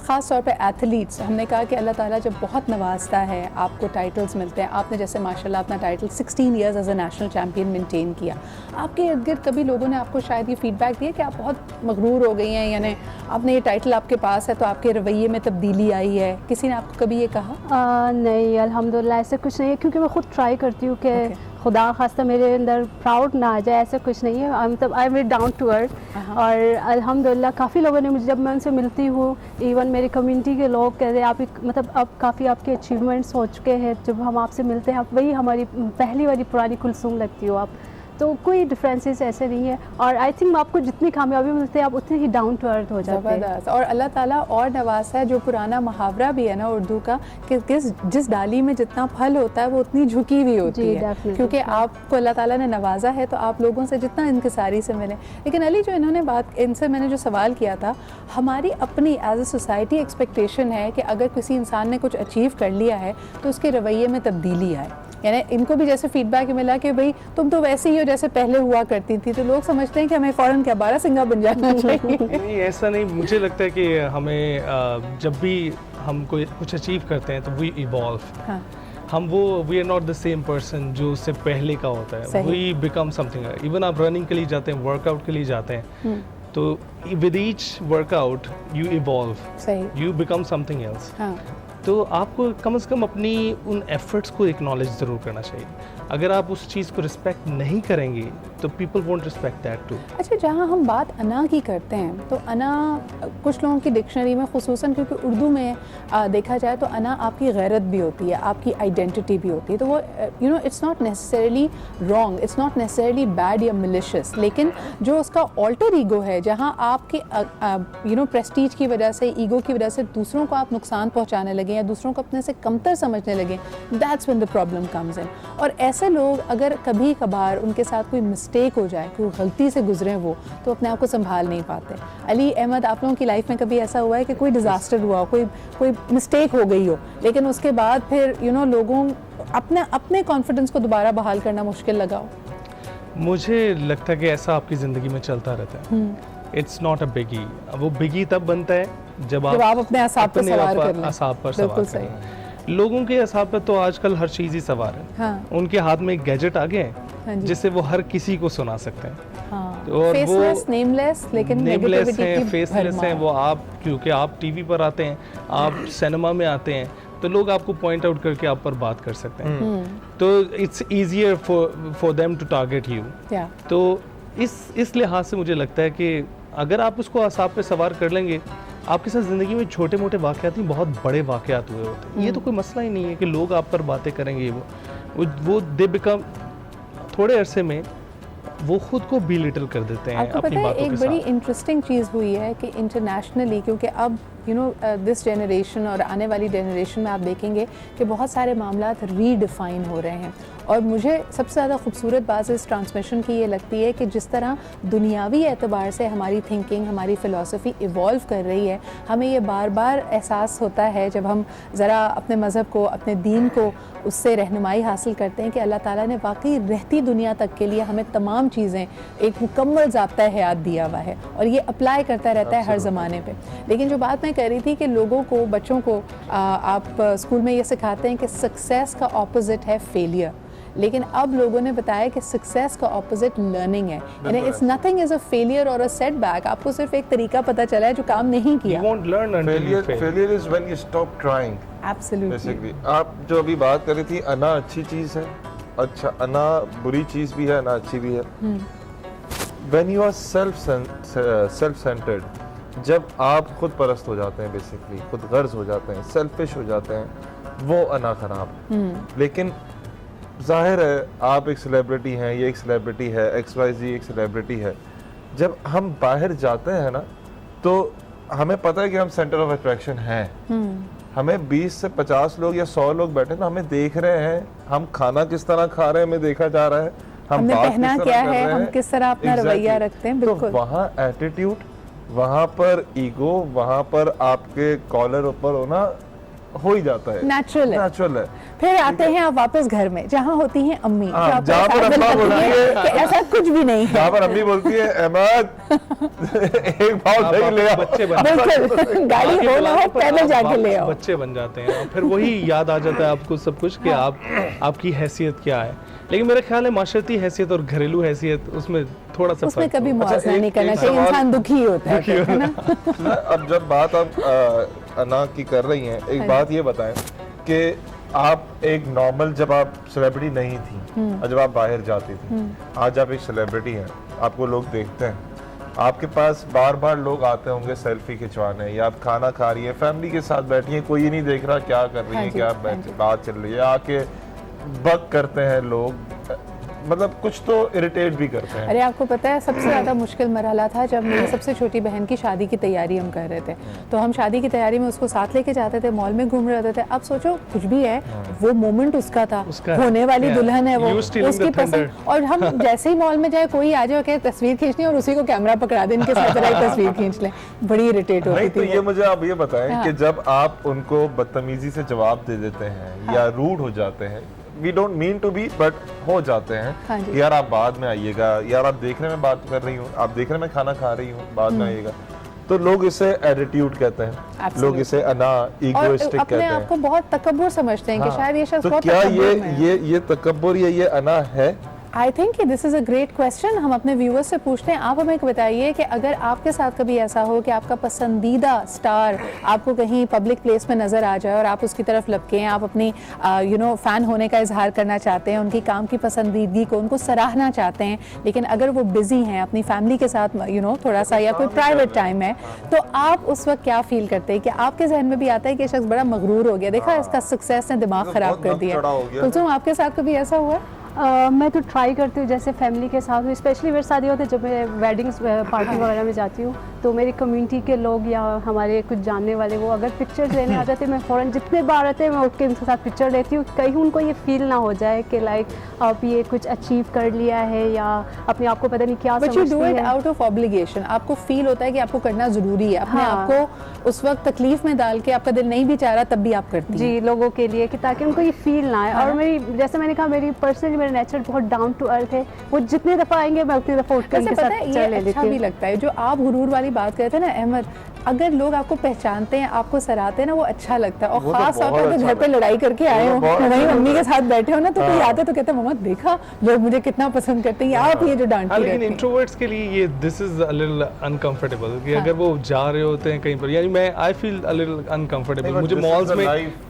خاص طور پہ ایتھلیٹس, ہم نے کہا کہ اللہ تعالیٰ جب بہت نوازتا ہے آپ کو ٹائٹلز ملتے ہیں, آپ نے جیسے ماشاء اللہ اپنا title 16 years as a national champion maintain کیا, آپ کے ارد گرد کبھی لوگوں نے آپ کو شاید یہ فیڈ بیک دیا کہ آپ بہت مغرور ہو گئی ہیں, یعنی آپ نے یہ ٹائٹل آپ کے پاس ہے تو آپ کے رویے میں تبدیلی آئی ہے, کسی نے آپ کو کبھی یہ کہا؟ نہیں, الحمدللہ ایسے کچھ نہیں ہے, کیونکہ میں خود ٹرائی کرتی ہوں کہ خدا خواستہ میرے اندر پراؤڈ نہ آ جائے, ایسا کچھ نہیں ہے. مطلب I am very down to earth, اور الحمدللہ کافی لوگوں نے مجھے, جب میں ان سے ملتی ہوں, ایون میری کمیونٹی کے لوگ کہتے ہیں آپ مطلب اب کافی آپ کے اچیومنٹس ہو چکے ہیں, جب ہم آپ سے ملتے ہیں آپ وہی ہماری پہلی والی پرانی کلثوم لگتی ہو آپ. تو کوئی ڈفرینسز ایسے نہیں ہے, اور آئی تھنک آپ کو جتنی کامیابی ملتی ہے آپ اتنے ہی ڈاؤن ٹو ارتھ ہو جاتے ہیں. اور اللہ تعالیٰ اور نوازتا ہے, جو پرانا محاورہ بھی ہے نا اردو کا کہ جس ڈالی میں جتنا پھل ہوتا ہے وہ اتنی جھکی ہوئی ہوتی ہے, کیونکہ آپ کو اللہ تعالیٰ نے نوازا ہے تو آپ لوگوں سے جتنا انکساری سے ملیں. لیکن علی, جو انہوں نے بات, ان سے میں نے جو سوال کیا تھا, ہماری اپنی ایز اے سوسائٹی ایکسپیکٹیشن ہے کہ اگر کسی انسان نے کچھ اچیو کر لیا ہے تو اس کے رویے میں تبدیلی آئے. یعنی ان کو بھی جیسے فیڈ بیک ملا کہ بھائی تم تو ویسے ہی ہو جیسے پہلے ہوا کرتی تھی, تو لوگ سمجھتے ہیں کہ ہمیں فوراً کیا 12 سنگا بن جانا چاہیے. نہیں, ایسا نہیں. مجھے لگتا ہے کہ ہمیں جب بھی ہم کوئی کچھ اچیو کرتے ہیں تو وی ایوالو, ہم we are not the same person جو اس سے پہلے کا ہوتا ہے, we become something. Even آپ رننگ کے لیے جاتے ہیں, ورک آؤٹ کے لیے جاتے ہیں, تو with each workout you evolve, you become something else. تو آپ کو کم از کم اپنی ان ایفرٹس کو ایکنالج ضرور کرنا چاہیے. اگر آپ اس چیز کو رسپیکٹ نہیں کریں گے تو people won't respect that too. اچھا, جہاں ہم بات انا کی کرتے ہیں تو انا کچھ لوگوں کی ڈکشنری میں, خصوصاً کیونکہ اردو میں دیکھا جائے تو انا آپ کی غیرت بھی ہوتی ہے, آپ کی آئیڈینٹی بھی ہوتی ہے, تو وہ it's not necessarily wrong, it's not necessarily bad یا ملیشیس, لیکن جو اس کا آلٹر ایگو ہے, جہاں آپ کے پریسٹیج کی وجہ سے, ایگو کی وجہ سے دوسروں کو آپ نقصان پہنچانے لگے یا دوسروں کو اپنے سے کمتر سمجھنے لگے, that's when the problem comes in. اور ایسے لوگ اگر کبھی کبھار ان کے ساتھ کوئی مسٹیک ہو جائے, کوئی غلطی سے گزرے وہ, تو اپنے آپ کو سنبھال نہیں پاتے. علی احمد, آپ لوگوں کی لائف میں کبھی ایسا ہوا ہے کہ کوئی ڈیزاسٹر ہوا ہو, کوئی مسٹیک ہو گئی ہو, لیکن اس کے بعد پھر لوگوں اپنے کانفیڈنس کو دوبارہ بحال کرنا مشکل لگا ہو؟ مجھے لگتا ہے کہ ایسا آپ کی زندگی میں چلتا رہتا ہے. It's not a buggy. وہ بگی تب بنتا ہے جب آپ اپنے اعصاب پر سوار کر لیں. اعصاب پر سوار کریں. لوگوں کے اعصاب پر تو آج کل ہر چیز ہی سوار ہے. ان کے ہاتھ میں ایک گیجٹ آ گئے ہیں جس سے وہ ہر کسی کو سنا سکتے ہیں. اور وہ نیم لیس ہیں, فیس لیس ہیں. وہ آپ, کیونکہ آپ ٹی وی پر آتے ہیں, آپ سینما میں آتے ہیں, تو لوگ آپ کو پوائنٹ آؤٹ کر کے آپ پر بات کر سکتے ہیں. تو it's easier for them to target you. تو اس لحاظ سے مجھے لگتا ہے کہ اگر آپ اس کو اعصاب پہ سوار کر لیں گے, آپ کے ساتھ زندگی میں چھوٹے موٹے واقعات نہیں, بہت بڑے واقعات ہوئے ہوتے ہیں. یہ تو کوئی مسئلہ ہی نہیں ہے کہ لوگ آپ پر باتیں کریں گے, وہ دے بیکم, تھوڑے عرصے میں وہ خود کو بی لٹل کر دیتے ہیں اپنی باتوں کے ساتھ. ایک بڑی انٹرسٹنگ چیز ہوئی ہے کہ انٹرنیشنلی, کیونکہ اب دس جنریشن اور آنے والی جنریشن میں آپ دیکھیں گے کہ بہت سارے معاملات ری ڈیفائن ہو رہے ہیں. اور مجھے سب سے زیادہ خوبصورت بات اس ٹرانسمیشن کی یہ لگتی ہے کہ جس طرح دنیاوی اعتبار سے ہماری تھنکنگ, ہماری فلسفی ایوالو کر رہی ہے, ہمیں یہ بار بار احساس ہوتا ہے جب ہم ذرا اپنے مذہب کو, اپنے دین کو اس سے رہنمائی حاصل کرتے ہیں کہ اللہ تعالیٰ نے واقعی رہتی دنیا تک کے لیے ہمیں تمام چیزیں ایک مکمل ضابطۂ حیات دیا ہوا ہے, اور یہ اپلائی کرتا رہتا ہے ہر زمانے پہ. لیکن جو بات میں کہہ رہی تھی کہ لوگوں کو, بچوں کو آپ اسکول میں یہ سکھاتے ہیں کہ سکسیس کا اپوزٹ ہے فیلئر, لیکن اب لوگوں نے بتایا کہ سکسیس کا اپوزٹ لرننگ ہے. یعنی it's nothing as a failure اور اے سیٹ بیک, آپ کو صرف ایک طریقہ پتہ چلا ہے جو کام نہیں کیا. failure is when you stop trying. Absolutely. آپ جو ابھی بات کر رہی تھی, انا اچھی چیز ہے, اچھا انا بری چیز بھی ہے, انا اچھی بھی ہے. when you are self-centered, جب آپ خود پرست ہو جاتے ہیں, بیسیکلی خود غرض ہو جاتے ہیں, سیلفش ہو جاتے ہیں, وہ انا خراب. لیکن ظاہر ہے آپ ایک سیلیبریٹی ہیں, یہ ایک سیلیبریٹی ہے, ایکس وائی زی ایک سیلیبریٹی ہے. جب ہم باہر جاتے ہیں نا, تو ہمیں پتہ ہے کہ ہم سینٹر آف اٹریکشن ہیں. ہمیں 20 سے 50 لوگ یا 100 لوگ بیٹھے تو ہمیں دیکھ رہے ہیں, ہم کھانا کس طرح کھا رہے ہیں ہمیں دیکھا جا رہا ہے, ہم نے پہنا کیا ہے, ہم کس طرح اپنا رویہ رکھتے ہیں. بالکل. تو وہاں ایٹیٹیوڈ, وہاں پر ایگو, وہاں پر آپ کے کالر اوپر ہونا ہو ہی جاتا ہے, نیچرل ہے. پھر آتے ہیں آپ واپس گھر میں جہاں ہوتی ہیں امی, جہاں پر اماں بولتی ہے کہ ایسا کچھ بھی نہیں ہے, جہاں پر امی بولتی ہے احمد ایک پاؤ دہی لے آؤ, بالکل گاڑی ہو نہ ہو پہلے جا کے لے آؤ. بچے بن جاتے ہیں, پھر وہی یاد آ جاتا ہے آپ کو سب کچھ کہ آپ کی حیثیت کیا ہے. لیکن میرا خیال ہے معاشرتی حیثیت اور گھریلو حیثیت اس میں تھوڑا سا اس میں کبھی موازنہ نہیں کرنا چاہیے, انسان دکھی ہوتا ہے نا. اب جب بات آپ انا کی کر رہی ہیں, ایک بات یہ بتائیں کہ آپ ایک نارمل, جب آپ سیلیبریٹی نہیں تھی اور جب آپ باہر جاتی تھی, آج آپ ایک سیلیبریٹی ہیں, آپ کو لوگ دیکھتے ہیں, آپ کے پاس بار بار لوگ آتے ہوں گے سیلفی کھنچوانے, یا آپ کھانا کھا رہی ہیں, فیملی کے ساتھ بیٹھی ہیں, کوئی نہیں دیکھ رہا کیا کر رہی ہیں, کیا بات چل رہی ہے, آ کے بک کرتے ہیں لوگ, مطلب کچھ تو اریٹیٹ بھی کرتے ہیں. ارے آپ کو پتہ ہے سب سے زیادہ مشکل مرحلہ تھا جب میری سب سے چھوٹی بہن کی شادی کی تیاری ہم کر رہے تھے, تو ہم شادی کی تیاری میں اس کو ساتھ لے کے جاتے تھے, مال میں گھوم رہے ہوتے تھے. اب سوچو کچھ بھی ہے, وہ مومنٹ اس کا تھا, ہونے والی دلہن ہے وہ, اس کی پسند, اور ہم جیسے ہی مال میں جائے کوئی آ جائے کہ تصویر کھینچنی اور اسی کو کیمرہ پکڑا دیں, ان کے ساتھ تصویر کھینچ لیں, بڑی اریٹیٹ ہوتی تھی. تو یہ مجھے آپ یہ بتائیں کہ جب آپ ان کو بدتمیزی سے جواب دے دیتے ہیں یا روڈ ہو جاتے ہیں, we don't mean to be but ہو جاتے ہیں, یار آپ بعد میں آئیے گا, یار آپ دیکھنے میں بات کر رہی ہوں, آپ دیکھنے میں کھانا کھا رہی ہوں, بعد میں آئیے گا, تو لوگ اسے ایٹیٹیوڈ کہتے ہیں, لوگ اسے انا, ایگوئسٹک کہتے ہیں, اپنے آپ کو بہت تکبر سمجھتے ہیں کہ شاید یہ شخص بہت تکبر میں ہے. تو کیا یہ تکبر یا یہ انا ہے؟ آئی تھنک کہ دس از اے گریٹ کویسچن. ہم اپنے ویورز سے پوچھتے ہیں, آپ ہمیں بتائیے کہ اگر آپ کے ساتھ کبھی ایسا ہو کہ آپ کا پسندیدہ سٹار آپ کو کہیں پبلک پلیس میں نظر آ جائے اور آپ اس کی طرف لپکیں, آپ اپنی فین ہونے کا اظہار کرنا چاہتے ہیں, ان کی کام کی پسندیدگی کو, ان کو سراہنا چاہتے ہیں, لیکن اگر وہ بزی ہیں اپنی فیملی کے ساتھ تھوڑا سا, یا کوئی پرائیویٹ ٹائم ہے, تو آپ اس وقت کیا فیل کرتے ہیں؟ کہ آپ کے ذہن میں بھی آتا ہے کہ یہ شخص بڑا مغرور ہو گیا, دیکھا اس کا سکسیس نے دماغ خراب کر دیا. کلثوم آپ کے ساتھ کبھی ایسا ہوا ہے؟ میں تو ٹرائی کرتی ہوں, جیسے فیملی کے ساتھ ہوں, اسپیشلی میرے شادی ہوتے ہیں, جب میں ویڈنگس پارٹی وغیرہ میں جاتی ہوں, تو میری کمیونٹی کے لوگ یا ہمارے کچھ جاننے والے وہ اگر پکچرز لینے آ جاتے ہیں, میں فوراً جتنے بار آتے ہیں میں اٹھ کے ان کے ساتھ پکچر لیتی ہوں, کہیں ان کو یہ فیل نہ ہو جائے کہ لائک آپ یہ کچھ اچیو کر لیا ہے یا اپنے آپ کو پتہ نہیں کیا سمجھتی ہے. But you do it out of obligation, آپ کو فیل ہوتا ہے کہ آپ کو کرنا ضروری ہے, اپنے آپ کو اس وقت تکلیف میں ڈال کے, آپ کا دل نہیں بھی چاہ رہا تب بھی آپ کرتی ہیں. جی, لوگوں کے لیے, کہ تاکہ ان کو یہ فیل نہ آئے. اور میری, جیسے میں نے کہا, میری پرسنلی میرا نیچر بہت ڈاؤن ٹو ارتھ ہے, وہ جتنے دفعہ آئیں گے میں اتنی دفعہ اٹھ کر ان کے ساتھ چل لے لیتی ہوں. اچھا بھی لگتا ہے جو آپ غرور والی بات کرتے ہیں نا احمد, اگر لوگ آپ کو پہچانتے ہیں, آپ کو سراہتے ہیں نا, وہ اچھا لگتا ہے. اور خاص طور پر گھر پہ لڑائی کر کے آئے ہوں, وہیں امی کے ساتھ بیٹھے ہو نا, تو کوئی آتے تو کہتے ہیں محمد دیکھا لوگ مجھے کتنا پسند کرتے ہیں, آپ یہ جو ڈانٹتی رہتی ہیں. لیکن انٹروورٹس کے لیے یہ دس از اے لٹل انکمفرٹیبل, کہ اگر وہ جا رہے ہوتے ہیں کہیں پر, یعنی میں آئی فیل اے لٹل انکمفرٹیبل, مجھے مالز میں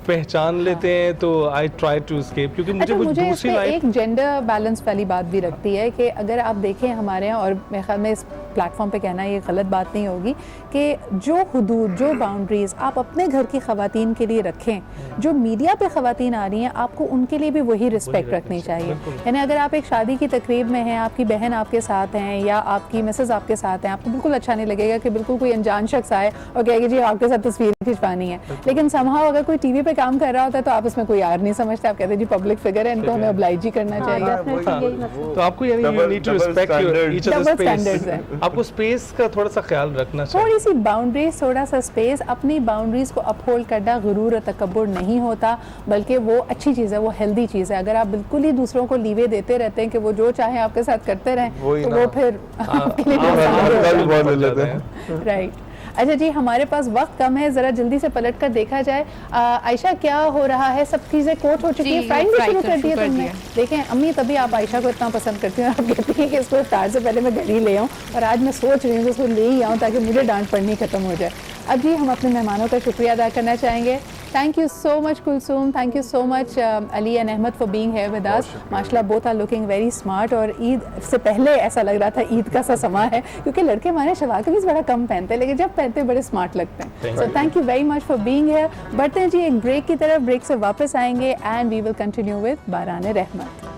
پہچان لیتے ہیں تو آئی ٹرائی ٹو اسکیپ, کیونکہ مجھے کچھ دوسری لائف. ایک جینڈر بیلنس والی بات بھی رکھتی ہے کہ اگر آپ دیکھیں ہمارے یہاں, اور میرے خیال میں پلیٹ فارم پہ کہنا یہ غلط بات نہیں ہوگی کہ جو حدود جو باؤنڈریز آپ اپنے گھر کی خواتین کے لیے رکھیں, جو میڈیا پہ خواتین آ رہی ہیں آپ کو ان کے لیے بھی وہی رسپیکٹ رکھنی چاہیے. یعنی اگر آپ ایک شادی کی تقریب میں ہیں, آپ کی بہن آپ کے ساتھ ہیں یا آپ کی مسز آپ کے ساتھ ہیں, آپ کو بالکل اچھا نہیں لگے گا کہ بالکل کوئی انجان شخص آئے اور کہے کہ جی آپ کے ساتھ تصویر کھنچوانی ہے. لیکن somehow اگر کوئی ٹی وی پہ کام کر رہا ہوتا ہے تو آپ اس میں کوئی یار نہیں سمجھتے, آپ کہتے ہیں جی پبلک فگر ہے, ان کو ہمیں oblige ہی کرنا چاہیے. تو آپ کو یعنی you need to respect each other's space. آپ کو اسپیس کا تھوڑا سا خیال رکھنا چاہیے, تھوڑی سی باؤنڈریز, تھوڑا سا اسپیس. اپنی باؤنڈریز کو اپہولڈ کرنا غرور اور تکبر نہیں ہوتا, بلکہ وہ اچھی چیز ہے, وہ ہیلدی چیز ہے. اگر آپ بالکل ہی دوسروں کو لیوے دیتے رہتے ہیں کہ وہ جو چاہیں آپ کے ساتھ کرتے رہیں تو وہ پھر آپ کے لیے رائٹ. اچھا جی, ہمارے پاس وقت کم ہے, ذرا جلدی سے پلٹ کر دیکھا جائے. عائشہ کیا ہو رہا ہے؟ سب چیزیں کوٹ ہو چکی ہیں, فرائنگ بھی شروع کر دی ہے تم نے. دیکھیں امی تبھی آپ عائشہ کو اتنا پسند کرتی ہیں, آپ کہتی ہیں کہ اس کو افطار سے پہلے میں گھر ہی لے آؤں, اور آج میں سوچ رہی ہوں کہ اس کو لے ہی آؤں تاکہ مجھے ڈانٹ پڑنی ختم ہو جائے. اب جی ہم اپنے مہمانوں کا شکریہ ادا کرنا چاہیں گے. Thank you so much Kulsoom, thank you so much Ali and Ahmed for being here with us. MashaAllah both are looking very smart, اور عید سے پہلے ایسا لگ رہا تھا عید کا سا سما ہے, کیونکہ لڑکے ہمارے شلوار قمیض بڑا کم پہنتے ہیں لیکن جب پہنتے بڑے اسمارٹ لگتے ہیں. So thank you very much for being here. بڑھتے ہیں جی ایک بریک کی طرف, بریک سے واپس آئیں گے and we will continue with باران رحمت.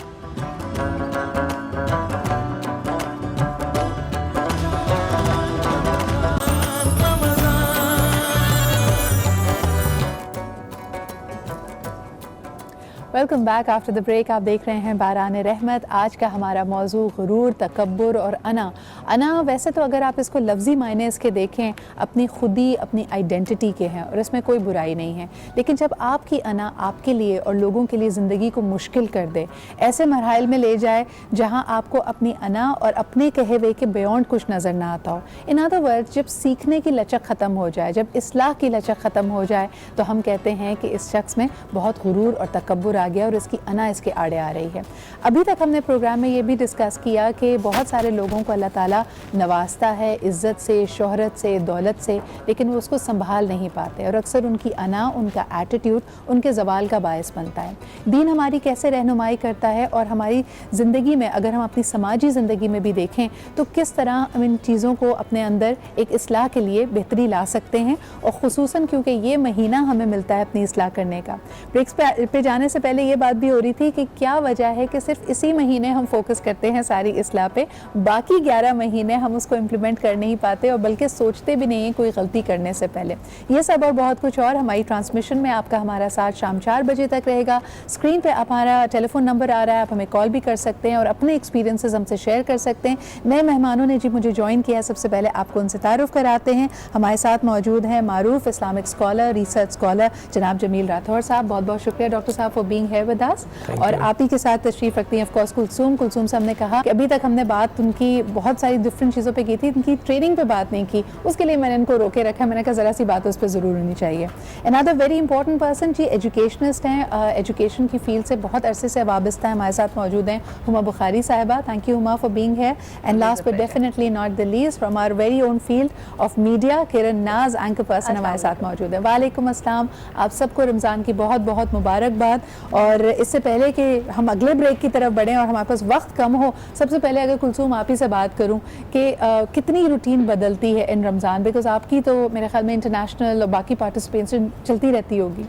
Welcome back after the break. آپ دیکھ رہے ہیں باران رحمت. آج کا ہمارا موضوع غرور, تکبر اور انا ویسے تو اگر آپ اس کو لفظی معنی اس کے دیکھیں اپنی خودی, اپنی آئیڈینٹی کے ہیں, اور اس میں کوئی برائی نہیں ہے. لیکن جب آپ کی انا آپ کے لیے اور لوگوں کے لیے زندگی کو مشکل کر دے, ایسے مراحل میں لے جائے جہاں آپ کو اپنی انا اور اپنے کہے ہوئے کے بیونڈ کچھ نظر نہ آتا ہو, ان ادر ورڈ جب سیکھنے کی لچک ختم ہو جائے, جب اصلاح کی لچک ختم ہو جائے, تو ہم کہتے ہیں کہ اس شخص میں بہت غرور اور تکبر آ گیا اور اس کی انا اس کے آڑے آ رہی ہے. ابھی تک ہم نے پروگرام میں یہ بھی ڈسکس کیا کہ بہت سارے لوگوں کو اللہ تعالیٰ نوازتا ہے عزت سے, شہرت سے, دولت سے, لیکن وہ اس کو سنبھال نہیں پاتے, اور اکثر ان کی انا, ان کا ایٹیٹیوڈ ان کے زوال کا باعث بنتا ہے. دین ہماری کیسے رہنمائی کرتا ہے, اور ہماری زندگی میں اگر ہم اپنی سماجی زندگی میں بھی دیکھیں تو کس طرح ہم ان چیزوں کو اپنے اندر ایک اصلاح کے لیے بہتری لا سکتے ہیں, اور خصوصاً کیونکہ یہ مہینہ ہمیں ملتا ہے اپنی اصلاح کرنے کا. بریکس پہ جانے سے پہلے یہ بات بھی ہو رہی تھی کہ کیا وجہ ہے کہ صرف اسی مہینے ہم فوکس کرتے ہیں ساری اصلاح پہ, باقی 11 مہینے ہم اس کو امپلیمنٹ کر نہیں پاتے, اور بلکہ سوچتے بھی نہیں ہیں کوئی غلطی کرنے سے پہلے. یہ سب اور بہت کچھ اور ہماری ٹرانسمیشن میں آپ کا ہمارا ساتھ شام 4 بجے تک رہے گا. اسکرین پہ ہمارا ٹیلی فون نمبر آ رہا ہے, آپ ہمیں کال بھی کر سکتے ہیں اور اپنے ایکسپیرینسز ہم سے شیئر کر سکتے ہیں. نئے مہمانوں نے جی مجھے جوائن کیا, سب سے پہلے آپ کو ان سے تعارف کراتے ہیں. ہمارے ساتھ موجود ہیں معروف اسلامک اسکالر, ریسرچ اسکالر جناب جمیل راٹھور صاحب. بہت بہت شکریہ ڈاکٹر صاحب for being here with us. اور آپ ہی کے ساتھ تشریف رکھتی ہیں آف کورس کلثوم سے ہم نے کہا کہ ابھی تک ہم نے بات ان کی بہت ساری ڈفرینٹ چیزوں پہ کی تھی, ان کی ٹریننگ پہ بات نہیں کی, اس کے لیے میں نے ان کو روکے رکھا. میں نے کہا ذرا سی بات اس پہ ضرور ہونی چاہیے. another ویری امپورٹنٹ پرسن جی ایجوکیشنسٹ ہیں, ایجوکیشن کی فیلڈ سے بہت عرصے سے وابستہ ہیں. ہمارے ساتھ موجود ہیں ہما بخاری صاحبہ. Thank you Huma for being here. And last but definitely not the least from our very own field of media, Kiran Naz anchor person ہمارے ساتھ موجود ہے. وعلیکم السلام. آپ سب کو رمضان کی بہت بہت مبارکباد. اور اس سے پہلے کہ ہم اگلے بریک کی طرف بڑھیں اور ہمارے پاس وقت کم ہو, سب سے پہلے اگر کلثوم آپ ہی سے بات کروں کہ کتنی روٹین بدلتی ہے ان رمضان, بیکاز آپ کی تو میرے خیال میں انٹرنیشنل اور باقی پارٹیسپیشن چلتی رہتی ہوگی.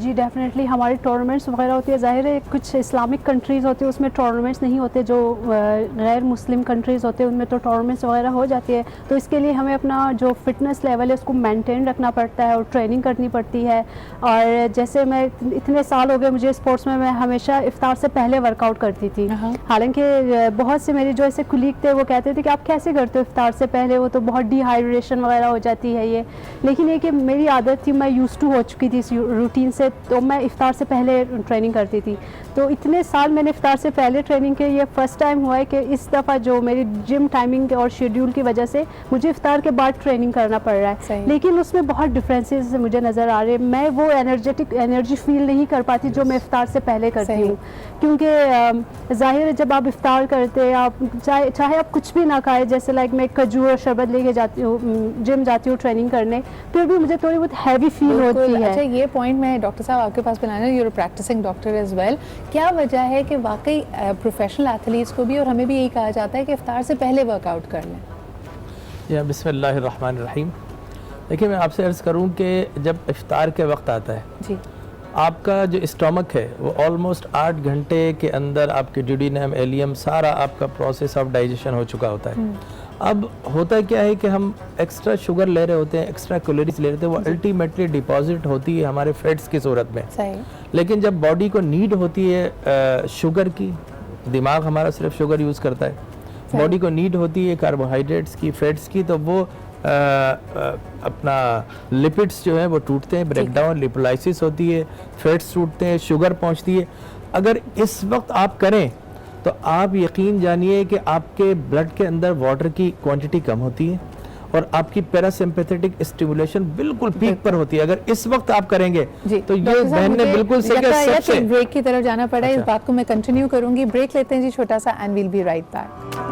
جی ڈیفینیٹلی ہمارے ٹورنامنٹس وغیرہ ہوتی ہے. ظاہر ہے کچھ اسلامک کنٹریز ہوتی ہیں اس میں ٹورنامنٹس نہیں ہوتے, جو غیر مسلم کنٹریز ہوتے ہیں ان میں تو ٹورنامنٹس وغیرہ ہو جاتی ہے. تو اس کے لیے ہمیں اپنا جو فٹنس لیول ہے اس کو مینٹین رکھنا پڑتا ہے اور ٹریننگ کرنی پڑتی ہے. اور جیسے میں اتنے سال ہو گئے مجھے اسپورٹس میں ہمیشہ افطار سے پہلے ورک آؤٹ کرتی تھی. حالانکہ بہت سے میرے جو ایسے کلیگ تھے وہ کہتے تھے کہ آپ کیسے کرتے ہو افطار سے پہلے, وہ تو بہت ڈی ہائیڈریشن وغیرہ ہو جاتی ہے یہ. لیکن یہ کہ میری عادت تھی, میں یوز ٹو ہو چکی تھی اس روٹین سے, تو میں افطار سے پہلے ٹریننگ کرتی تھی. تو اتنے سال میں نے افطار سے پہلے ٹریننگ کی, یہ فرسٹ ٹائم ہوا ہے کہ اس دفعہ جو میری جم ٹائمنگ اور شیڈیول کی وجہ سے مجھے افطار کے بعد ٹریننگ کرنا پڑ رہا ہے. لیکن اس میں بہت ڈفرینسز مجھے نظر آ رہے ہیں. میں وہ انرجی فیل نہیں کر پاتی جو میں افطار سے پہلے کرتی ہوں, کیونکہ ظاہر ہے جب آپ افطار کرتے آپ چاہے آپ کچھ بھی نہ کھائے, جیسے لائک میں کھجور اور شربت لے کے جاتی ہوں جم جاتی ہوں ٹریننگ کرنے, پھر بھی مجھے تھوڑی بہت ہیوی فیل ہوتی ہے. اچھا یہ پوائنٹ میں ڈاکٹر صاحب آپ کے پاس بنانا, you are practising doctor as well, کیا وجہ ہے کہ واقعی پروفیشنل ایتھلیٹس کو بھی اور ہمیں بھی یہی کہا جاتا ہے کہ افطار سے پہلے ورک آؤٹ کر لیں؟ یا بسم اللہ الرحمن الرحیم. دیکھیے میں آپ سے عرض کروں کہ جب افطار کے وقت آتا ہے جی آپ کا جو اسٹامک ہے وہ آلموسٹ 8 گھنٹے کے اندر آپ کے ڈیوڈینم ایلیم سارا آپ کا پروسیس آف ڈائجیشن ہو چکا ہوتا ہے. اب ہوتا کیا ہے کہ ہم ایکسٹرا شوگر لے رہے ہوتے ہیں, ایکسٹرا کیلوریز لے رہے ہوتے ہیں, وہ الٹیمیٹلی ڈپازٹ ہوتی ہے ہمارے فیٹس کی صورت میں. لیکن جب باڈی کو نیڈ ہوتی ہے شوگر کی, دماغ ہمارا صرف شوگر یوز کرتا ہے, باڈی کو نیڈ ہوتی ہے کاربوہائیڈریٹس کی, فیٹس کی, تو وہ اپنا لپڈس جو ہیں وہ ٹوٹتے ہیں, بریک ڈاؤن لیپولائسس ہوتی ہے, فیٹس ٹوٹتے ہیں, شوگر پہنچتی ہے. اگر اس وقت آپ کریں تو آپ یقین جانیے کہ آپ کے بلڈ کے اندر واٹر کی کوانٹٹی کم ہوتی ہے اور آپ کی پیراسمپیتھیٹک اسٹیمولیشن بالکل پیک پر ہوتی ہے. اگر اس وقت آپ کریں گے تو یہ بہن نے بالکل سب سے بریک کی طرف جانا پڑا ہے. اس بات کو میں کنٹینیو کروں گی. بریک لیتے ہیں جی چھوٹا سا, and we'll be right back.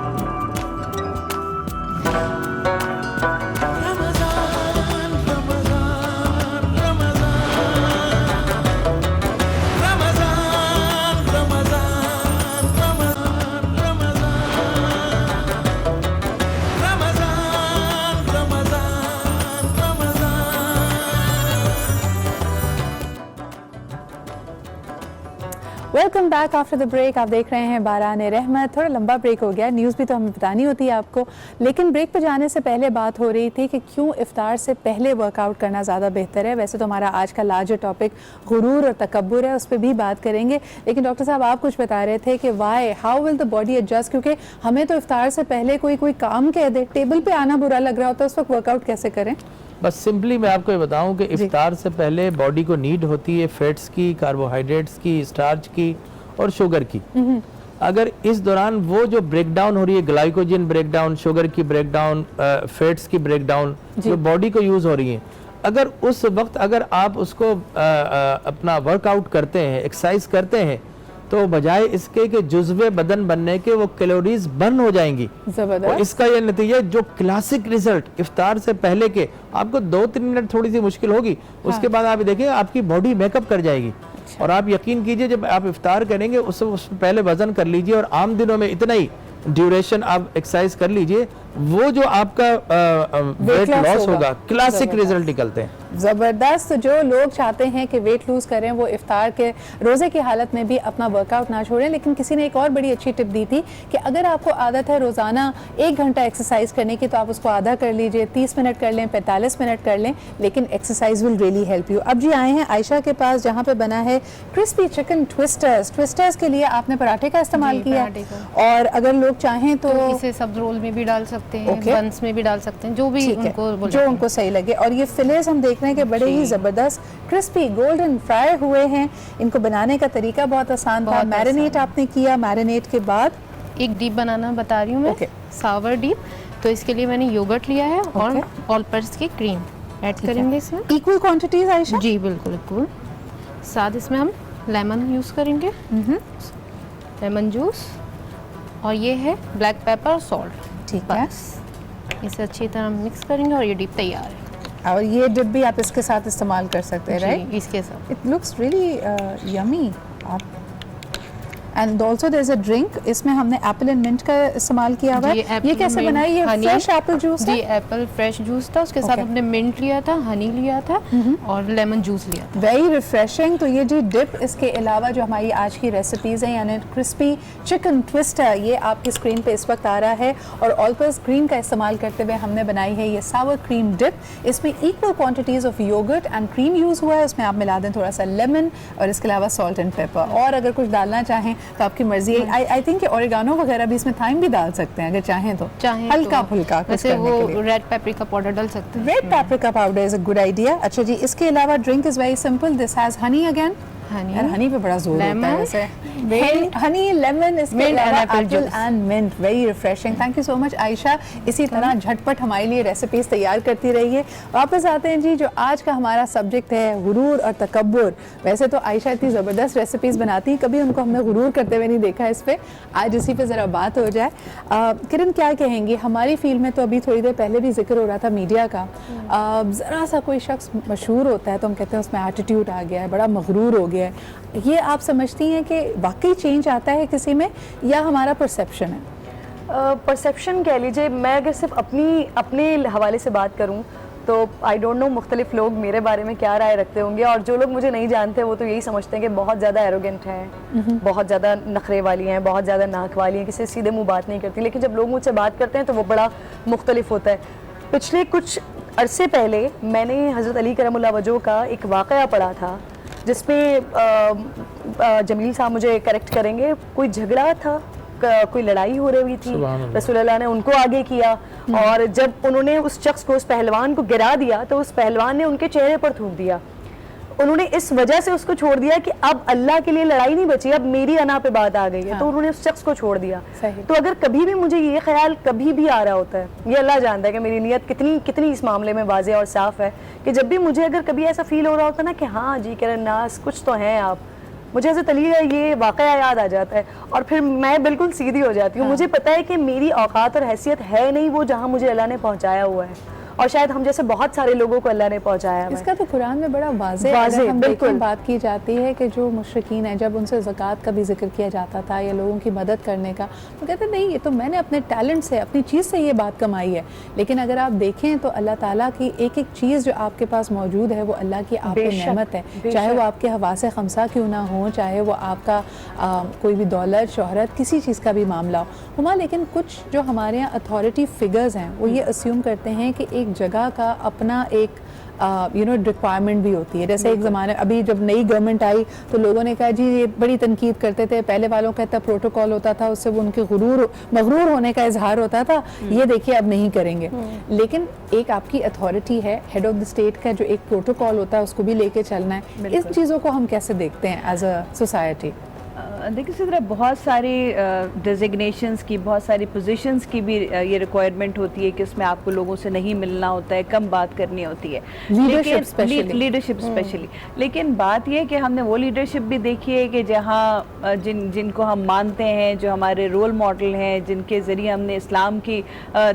Welcome back after the break. آپ دیکھ رہے ہیں باران رحمت. تھوڑا لمبا بریک ہو گیا, نیوز بھی تو ہمیں بتانی ہوتی ہے آپ کو, لیکن بریک پہ جانے سے پہلے بات ہو رہی تھی کہ کیوں افطار سے پہلے ورک آؤٹ کرنا زیادہ بہتر ہے. ویسے تو ہمارا آج کا لارجر ٹاپک غرور اور تکبر ہے, اس پہ بھی بات کریں گے, لیکن ڈاکٹر صاحب آپ کچھ بتا رہے تھے کہ why how will the body adjust, کیونکہ ہمیں تو افطار سے پہلے کوئی کام کہہ دے, ٹیبل پہ آنا برا لگ رہا ہوتا ہے, اس وقت ورک آؤٹ کیسے کریں؟ بس سمپلی میں آپ کو یہ بتاؤں کہ افطار سے پہلے باڈی کو نیڈ ہوتی ہے فیٹس کی, کاربوہائیڈریٹس کی, اسٹارچ کی اور شوگر کی. اگر اس دوران وہ جو بریک ڈاؤن ہو رہی ہے, گلائکوجن بریک ڈاؤن, شوگر کی بریک ڈاؤن, فیٹس کی بریک ڈاؤن جو باڈی کو یوز ہو رہی ہیں, اگر اس وقت اگر آپ اس کو اپنا ورک آؤٹ کرتے ہیں, ایکسرسائز کرتے ہیں, تو بجائے اس کے کہ جزو بدن بننے کے وہ کیلوریز برن ہو جائیں گی. اور اس کا یہ نتیجہ جو کلاسک ریزلٹ افطار سے پہلے کے, آپ کو 2-3 منٹ تھوڑی سی مشکل ہوگی, اس کے بعد آپ دیکھیں آپ کی باڈی میک اپ کر جائے گی. اور آپ یقین کیجئے جب آپ افطار کریں گے اس سے پہلے وزن کر لیجئے, اور عام دنوں میں اتنا ہی ڈیوریشن آپ ایکسرسائز کر لیجئے, وہ جو آپ کا ویٹ لاس ہوگا کلاسک ریزلٹ نکلتے ہیں. زبردست. جو لوگ چاہتے ہیں کہ ویٹ لوز کریں وہ افطار کے روزے کی حالت میں بھی اپنا ورک آؤٹ نہ چھوڑیں. لیکن کسی نے ایک اور بڑی اچھی ٹپ دی تھی کہ اگر آپ کو عادت ہے روزانہ 1 گھنٹہ ایکسرسائز کرنے کی, تو آپ اس کو آدھا کر لیجئے, 30 منٹ کر لیں, 45 منٹ کر لیں, لیکن exercise will really help you. اب جی آئے ہیں عائشہ کے پاس جہاں پہ بنا ہے کرسپی چکن ٹوسٹرز. ٹوسٹرز کے لیے آپ نے پراٹھے کا استعمال کیا, اور اگر لوگ چاہیں تو اسے سبز رول میں بھی ڈال سکتے ہیں, بنس میں بھی ڈال سکتے ہیں, جو بھی ان کو صحیح لگے. اور یہ فلیز ہم دیکھ رہے ہیں کہ بڑے ہی زبردست کرسپی گولڈن فرائی ہوئے ہیں. ان کو بنانے کا طریقہ بہت آسان تھا. میرینیٹ آپ نے کیا, میرینیٹ کے بعد ایک ڈیپ بنانا بتا رہی ہوں میں, ساور ڈیپ. تو اس کے لیے میں نے یوگرٹ لیا ہے اور آل پرپز کی کریم ایڈ کریں گے اس میں. ایکول کوانٹٹیز عائشہ؟ جی بالکل ایکول. ساتھ اس میں ہم لیمن یوز کریں گے, لیمن جوس, اور یہ ہے بلیک پیپر اور سالٹ. ٹھیک ہے, اسے اچھی طرح مکس کریں گے اور یہ ڈپ تیار ہے. اور یہ ڈپ بھی آپ اس کے ساتھ استعمال کر سکتے ہیں, رائٹ؟ اس کے ساتھ it looks really yummy. And also there is a drink, اس میں ہم نے ایپل اینڈ منٹ کا استعمال کیا ہوا ہے. یہ کیسے بنائی؟ یہ فریش ایپل جوس ہے؟ جی ایپل فریش جوس تھا, اس کے ساتھ ہم نے منٹ لیا تھا, ہنی لیا تھا, اور لیمن جوس لیا تھا. Very refreshing. تو یہ جی ڈپ, اس کے علاوہ جو ہماری آج کی ریسیپیز ہیں, یعنی کرسپی چکن ٹوسٹر, یہ آپ کی اسکرین پہ اس وقت آ رہا ہے. اور آل پرپز کریم کا استعمال کرتے ہوئے ہم نے بنائی ہے یہ ساور کریم ڈپ. اس میں equal quantities of yogurt and cream use ہوا ہے. اس میں آپ ملا دیں تھوڑا سا لیمن, اور اس کے علاوہ سالٹ اینڈ پیپر. اور اگر کچھ ڈالنا چاہیں تو آپ کی مرضی. آئی تھنک کہ اوریگانو وغیرہ بھی اس میں تھائم بھی ڈال سکتے ہیں اگر چاہیں تو, ہلکا پھلکا. ویسے وہ ریڈ پیپریکا پاؤڈر ڈال سکتے ہیں. Red paprika powder is a good idea. اچھا جی, اس کے علاوہ drink is very simple. This has honey again. Honey پہ بڑا زور ہوتا ہے ویسے. ہنی, لیمن, اس کے علاوہ apple and mint. Very refreshing. Thank you so much Ayesha. اسی طرح جھٹ پٹ ہمارے لیے ریسیپیز تیار کرتی رہیے. واپس آتے ہیں جی, جو آج کا ہمارا سبجیکٹ ہے غرور اور تکبر. ویسے تو عائشہ اتنی زبردست ریسیپیز بناتی ہیں, کبھی ان کو ہم نے غرور کرتے ہوئے نہیں دیکھا اس پہ. آج اسی پہ ذرا بات ہو جائے. کرن کیا کہیں گی, ہماری فیلڈ میں تو ابھی تھوڑی دیر پہلے بھی ذکر ہو رہا تھا میڈیا کا, ذرا سا کوئی شخص مشہور ہوتا ہے تو ہم کہتے ہیں اس میں ایٹیٹیوڈ آ گیا ہے, بڑا مغرور ہو گیا ہے. یہ آپ سمجھتی ہیں کہ واقعی چینج آتا ہے کسی میں, یا ہمارا پرسیپشن ہے؟ پرسیپشن کہہ لیجیے. میں اگر صرف اپنے حوالے سے بات کروں تو آئی ڈونٹ نو مختلف لوگ میرے بارے میں کیا رائے رکھتے ہوں گے, اور جو لوگ مجھے نہیں جانتے وہ تو یہی سمجھتے ہیں کہ بہت زیادہ ایروگنٹ ہیں, بہت زیادہ نخرے والی ہیں, بہت زیادہ ناک والی ہیں, کسی سے سیدھے منہ بات نہیں کرتی. لیکن جب لوگ مجھ سے بات کرتے ہیں تو وہ بڑا مختلف ہوتا ہے. پچھلے کچھ عرصے پہلے میں نے حضرت علی کرم اللہ وجہہ کا ایک واقعہ پڑھا تھا جس میں جمیل صاحب مجھے کریکٹ کریں گے, کوئی جھگڑا تھا, کوئی لڑائی ہو رہی تھی, رسول اللہ نے ان کو آگے کیا, اور جب انہوں نے اس شخص کو, اس پہلوان کو گرا دیا تو اس پہلوان نے ان کے چہرے پر تھوک دیا. انہوں نے اس وجہ سے اس کو چھوڑ دیا کہ اب اللہ کے لیے لڑائی نہیں بچی, اب میری انا پہ بات آ گئی ہے, تو انہوں نے اس شخص کو چھوڑ دیا. تو اگر کبھی بھی مجھے یہ خیال کبھی بھی آ رہا ہوتا ہے, یہ اللہ جانتا ہے کہ میری نیت کتنی اس معاملے میں واضح اور صاف ہے, کہ جب بھی مجھے اگر کبھی ایسا فیل ہو رہا ہوتا ہے نا کہ ہاں جی کرن ناز کچھ تو ہیں آپ, مجھے حضرت علی کا یہ واقعہ یاد آ جاتا ہے, اور پھر میں بالکل سیدھی ہو جاتی ہوں. مجھے پتا ہے کہ میری اوقات اور حیثیت ہے نہیں وہ جہاں مجھے اللہ نے پہنچایا ہوا ہے, اور شاید ہم جیسے بہت سارے لوگوں کو اللہ نے پہنچایا ہے. اس کا تو قرآن میں بڑا واضح ہم دیکھیں بات کی جاتی ہے کہ جو مشرکین ہیں جب ان سے زکوٰۃ کا بھی ذکر کیا جاتا تھا یا لوگوں کی مدد کرنے کا, تو کہتے ہیں نہیں یہ تو میں نے اپنے ٹیلنٹ سے, اپنی چیز سے یہ بات کمائی ہے. لیکن اگر آپ دیکھیں تو اللہ تعالیٰ کی ایک ایک چیز جو آپ کے پاس موجود ہے وہ اللہ کی آپ کی نعمت ہے, چاہے وہ آپ کے حواس خمسہ کیوں نہ ہوں, چاہے وہ آپ کا کوئی بھی دولت شہرت کسی چیز کا بھی معاملہ ہو. لیکن کچھ جو ہمارے یہاں اتھارٹی فگرز ہیں وہ یہ اسیوم کرتے ہیں کہ ایک جگہ کا اپنا ایک ریکوائرمنٹ بھی ہوتی ہے. جیسے ایک زمانے ابھی جب نئی گورنمنٹ آئی تو لوگوں نے کہا جی یہ بڑی تنقید کرتے تھے, پہلے والوں کا اتنا پروٹوکول ہوتا تھا, اس سے وہ ان کے مغرور ہونے کا اظہار ہوتا تھا, یہ دیکھیے اب نہیں کریں گے. لیکن ایک آپ کی اتھارٹی ہے, ہیڈ آف دا اسٹیٹ کا جو ایک پروٹوکول ہوتا ہے اس کو بھی لے کے چلنا ہے. اس چیزوں کو ہم کیسے دیکھتے ہیں ایز اے سوسائٹی؟ دیکھیں اسی طرح بہت ساری ڈیزگنیشنز کی, بہت ساری پوزیشنز کی بھی یہ ریکوائرمنٹ ہوتی ہے کہ اس میں آپ کو لوگوں سے نہیں ملنا ہوتا ہے, کم بات کرنی ہوتی ہے, لیڈرشپ اسپیشلی. لیکن بات یہ کہ ہم نے وہ لیڈرشپ بھی دیکھی ہے کہ جہاں جن کو ہم مانتے ہیں, جو ہمارے رول ماڈل ہیں, جن کے ذریعے ہم نے اسلام کی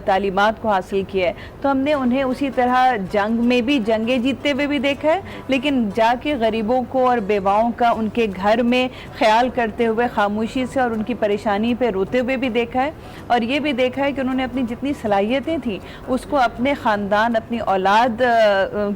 تعلیمات کو حاصل کیا ہے, تو ہم نے انہیں اسی طرح جنگ میں بھی جنگیں جیتتے ہوئے بھی دیکھا ہے, لیکن جا کے غریبوں کو اور بیواؤں کا ان کے گھر میں خیال کرتے ہوئے خاموشی سے اور ان کی پریشانی پہ روتے ہوئے بھی دیکھا ہے. اور یہ بھی دیکھا ہے کہ انہوں نے اپنی جتنی صلاحیتیں تھیں اس کو اپنے خاندان, اپنی اولاد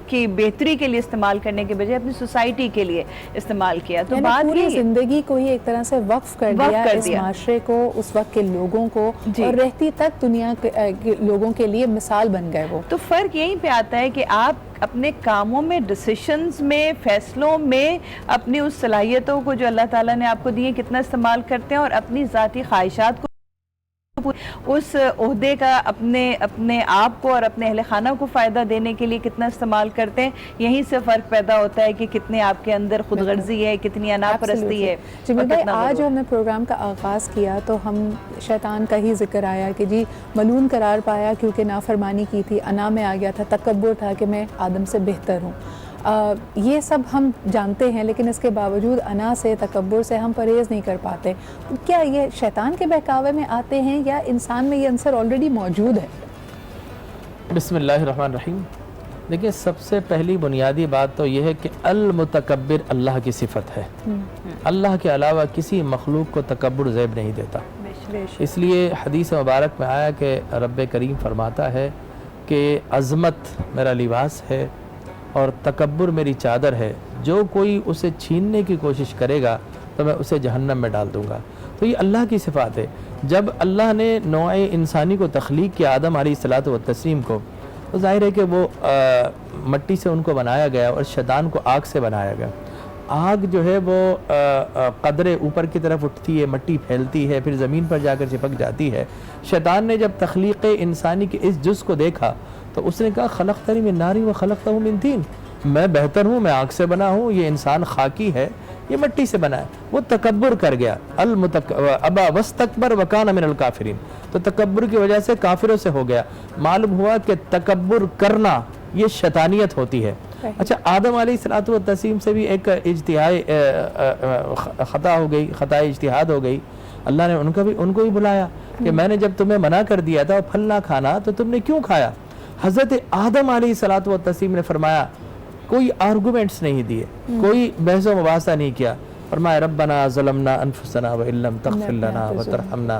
کی بہتری کے لیے استعمال کرنے کے بجائے اپنی سوسائٹی کے لیے استعمال کیا. تو بات یہ زندگی کو ہی ایک طرح سے وقف کر دیا اس معاشرے کو, اس وقت کے لوگوں کو, اور رہتی تک دنیا کے لوگوں کے لیے مثال بن گئے وہ. تو فرق یہیں پہ آتا ہے کہ آپ اپنے کاموں میں, ڈیسیشنز میں, فیصلوں میں اپنی اس صلاحیتوں کو جو اللہ تعالیٰ نے آپ کو دی ہے کتنا استعمال کرتے ہیں, اور اپنی ذاتی خواہشات کو, اس عہدے کا اپنے آپ کو اور اپنے اہل خانہ کو فائدہ دینے کے لیے کتنا استعمال کرتے ہیں. یہیں سے فرق پیدا ہوتا ہے کہ کتنے آپ کے اندر خود غرضی ہے, کتنی انا پرستی ہے. آج ہم نے پروگرام کا آغاز کیا تو ہم شیطان کا ہی ذکر آیا کہ جی ملعون قرار پایا کیونکہ نافرمانی کی تھی, انا میں آ گیا تھا, تکبر تھا کہ میں آدم سے بہتر ہوں. یہ سب ہم جانتے ہیں, لیکن اس کے باوجود انا سے, تکبر سے ہم پرہیز نہیں کر پاتے. کیا یہ شیطان کے بہکاوے میں آتے ہیں یا انسان میں یہ عنصر آلریڈی موجود ہے؟ بسم اللہ الرحمن الرحیم. دیکھیں سب سے پہلی بنیادی بات تو یہ ہے کہ المتکبر اللہ کی صفت ہے. اللہ کے علاوہ کسی مخلوق کو تکبر زیب نہیں دیتا. اس لیے حدیث مبارک میں آیا کہ رب کریم فرماتا ہے کہ عظمت میرا لباس ہے اور تکبر میری چادر ہے, جو کوئی اسے چھیننے کی کوشش کرے گا تو میں اسے جہنم میں ڈال دوں گا. تو یہ اللہ کی صفات ہے. جب اللہ نے نوع انسانی کو تخلیق کیا, آدم علیہ الصلوۃ والتسلیم کو, تو ظاہر ہے کہ وہ مٹی سے ان کو بنایا گیا اور شیطان کو آگ سے بنایا گیا. آگ جو ہے وہ قدرے اوپر کی طرف اٹھتی ہے, مٹی پھیلتی ہے, پھر زمین پر جا کر چپک جاتی ہے. شیطان نے جب تخلیق انسانی کے اس جز کو دیکھا تو اس نے کہا خلقتنی من نار و خلقتہ من طین, میں بہتر ہوں, میں آگ سے بنا ہوں, یہ انسان خاکی ہے, یہ مٹی سے بنا ہے. وہ تکبر کر گیا, ابا واستکبر وکان من الکافرین, تو تکبر کی وجہ سے کافروں سے ہو گیا. معلوم ہوا کہ تکبر کرنا یہ شیطانیت ہوتی ہے. اچھا, آدم علیہ الصلوۃ والتسلیم سے بھی ایک اجتہائی خطا ہو گئی, خطا اجتہاد ہو گئی. اللہ نے ان کو بھی بلایا کہ میں نے جب تمہیں منع کر دیا تھا پھل نہ کھانا تو تم نے کیوں کھایا. حضرت آدم علیہ الصلوۃ والتسلیم نے فرمایا, کوئی آرگومنٹس نہیں دیے, کوئی بحث و مباحثہ نہیں کیا. فرمایا ربنا ظلمنا انفسنا وان لم تغفر لنا وترحمنا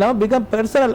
now become personal।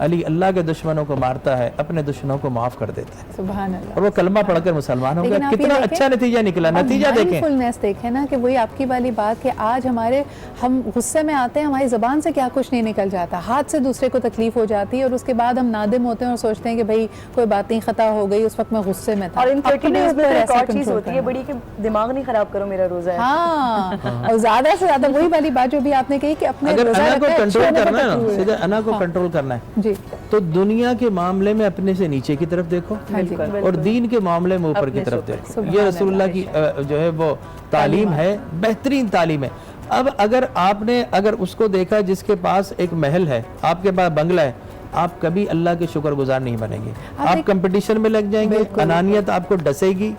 علی اللہ کے دشمنوں کو مارتا ہے, اپنے دشمنوں کو معاف کر دیتا ہے. سبحان اللہ. اور وہ کلمہ پڑھ کر مسلمان ہو گیا. کتنا اچھا نتیجہ نکلا. نتیجہ دیکھیں, مائنڈفulness دیکھیں نا, کہ وہی آپ کی والی بات کہ آج ہم غصے میں آتے ہیں, ہماری زبان سے کیا کچھ نہیں نکل جاتا, ہاتھ سے دوسرے کو تکلیف ہو جاتی ہے, اور اس کے بعد ہم نادم ہوتے ہیں اور سوچتے ہیں کہ بھائی کوئی بات نہیں, خطا ہو گئی, اس وقت میں غصے میں تھا. اور ان 30 days میں ایک اور چیز ہوتی ہے بڑی کہ دماغ نہیں خراب کرو, میرا روزہ ہے. ہاں, اور زیادہ سے زیادہ وہی والی بات جو بھی آپ نے کہی کہ اپنے اگر انا کو کنٹرول کرنا ہے نا, سیدھے انا کو کنٹرول کرنا ہے جی, تو دنیا کے معاملے میں اپنے سے نیچے کی طرف دیکھو, اور دین کے معاملے میں اوپر کی طرف دیکھو. یہ رسول اللہ کی جو ہے وہ تعلیم ہے, بہترین تعلیم ہے. اب اگر اس کو دیکھا جس کے پاس ایک محل ہے, آپ کے پاس بنگلہ ہے, آپ کبھی اللہ کے شکر گزار نہیں بنیں گے. آپ کمپٹیشن میں لگ جائیں گے, انانیت آپ کو ڈسے گی,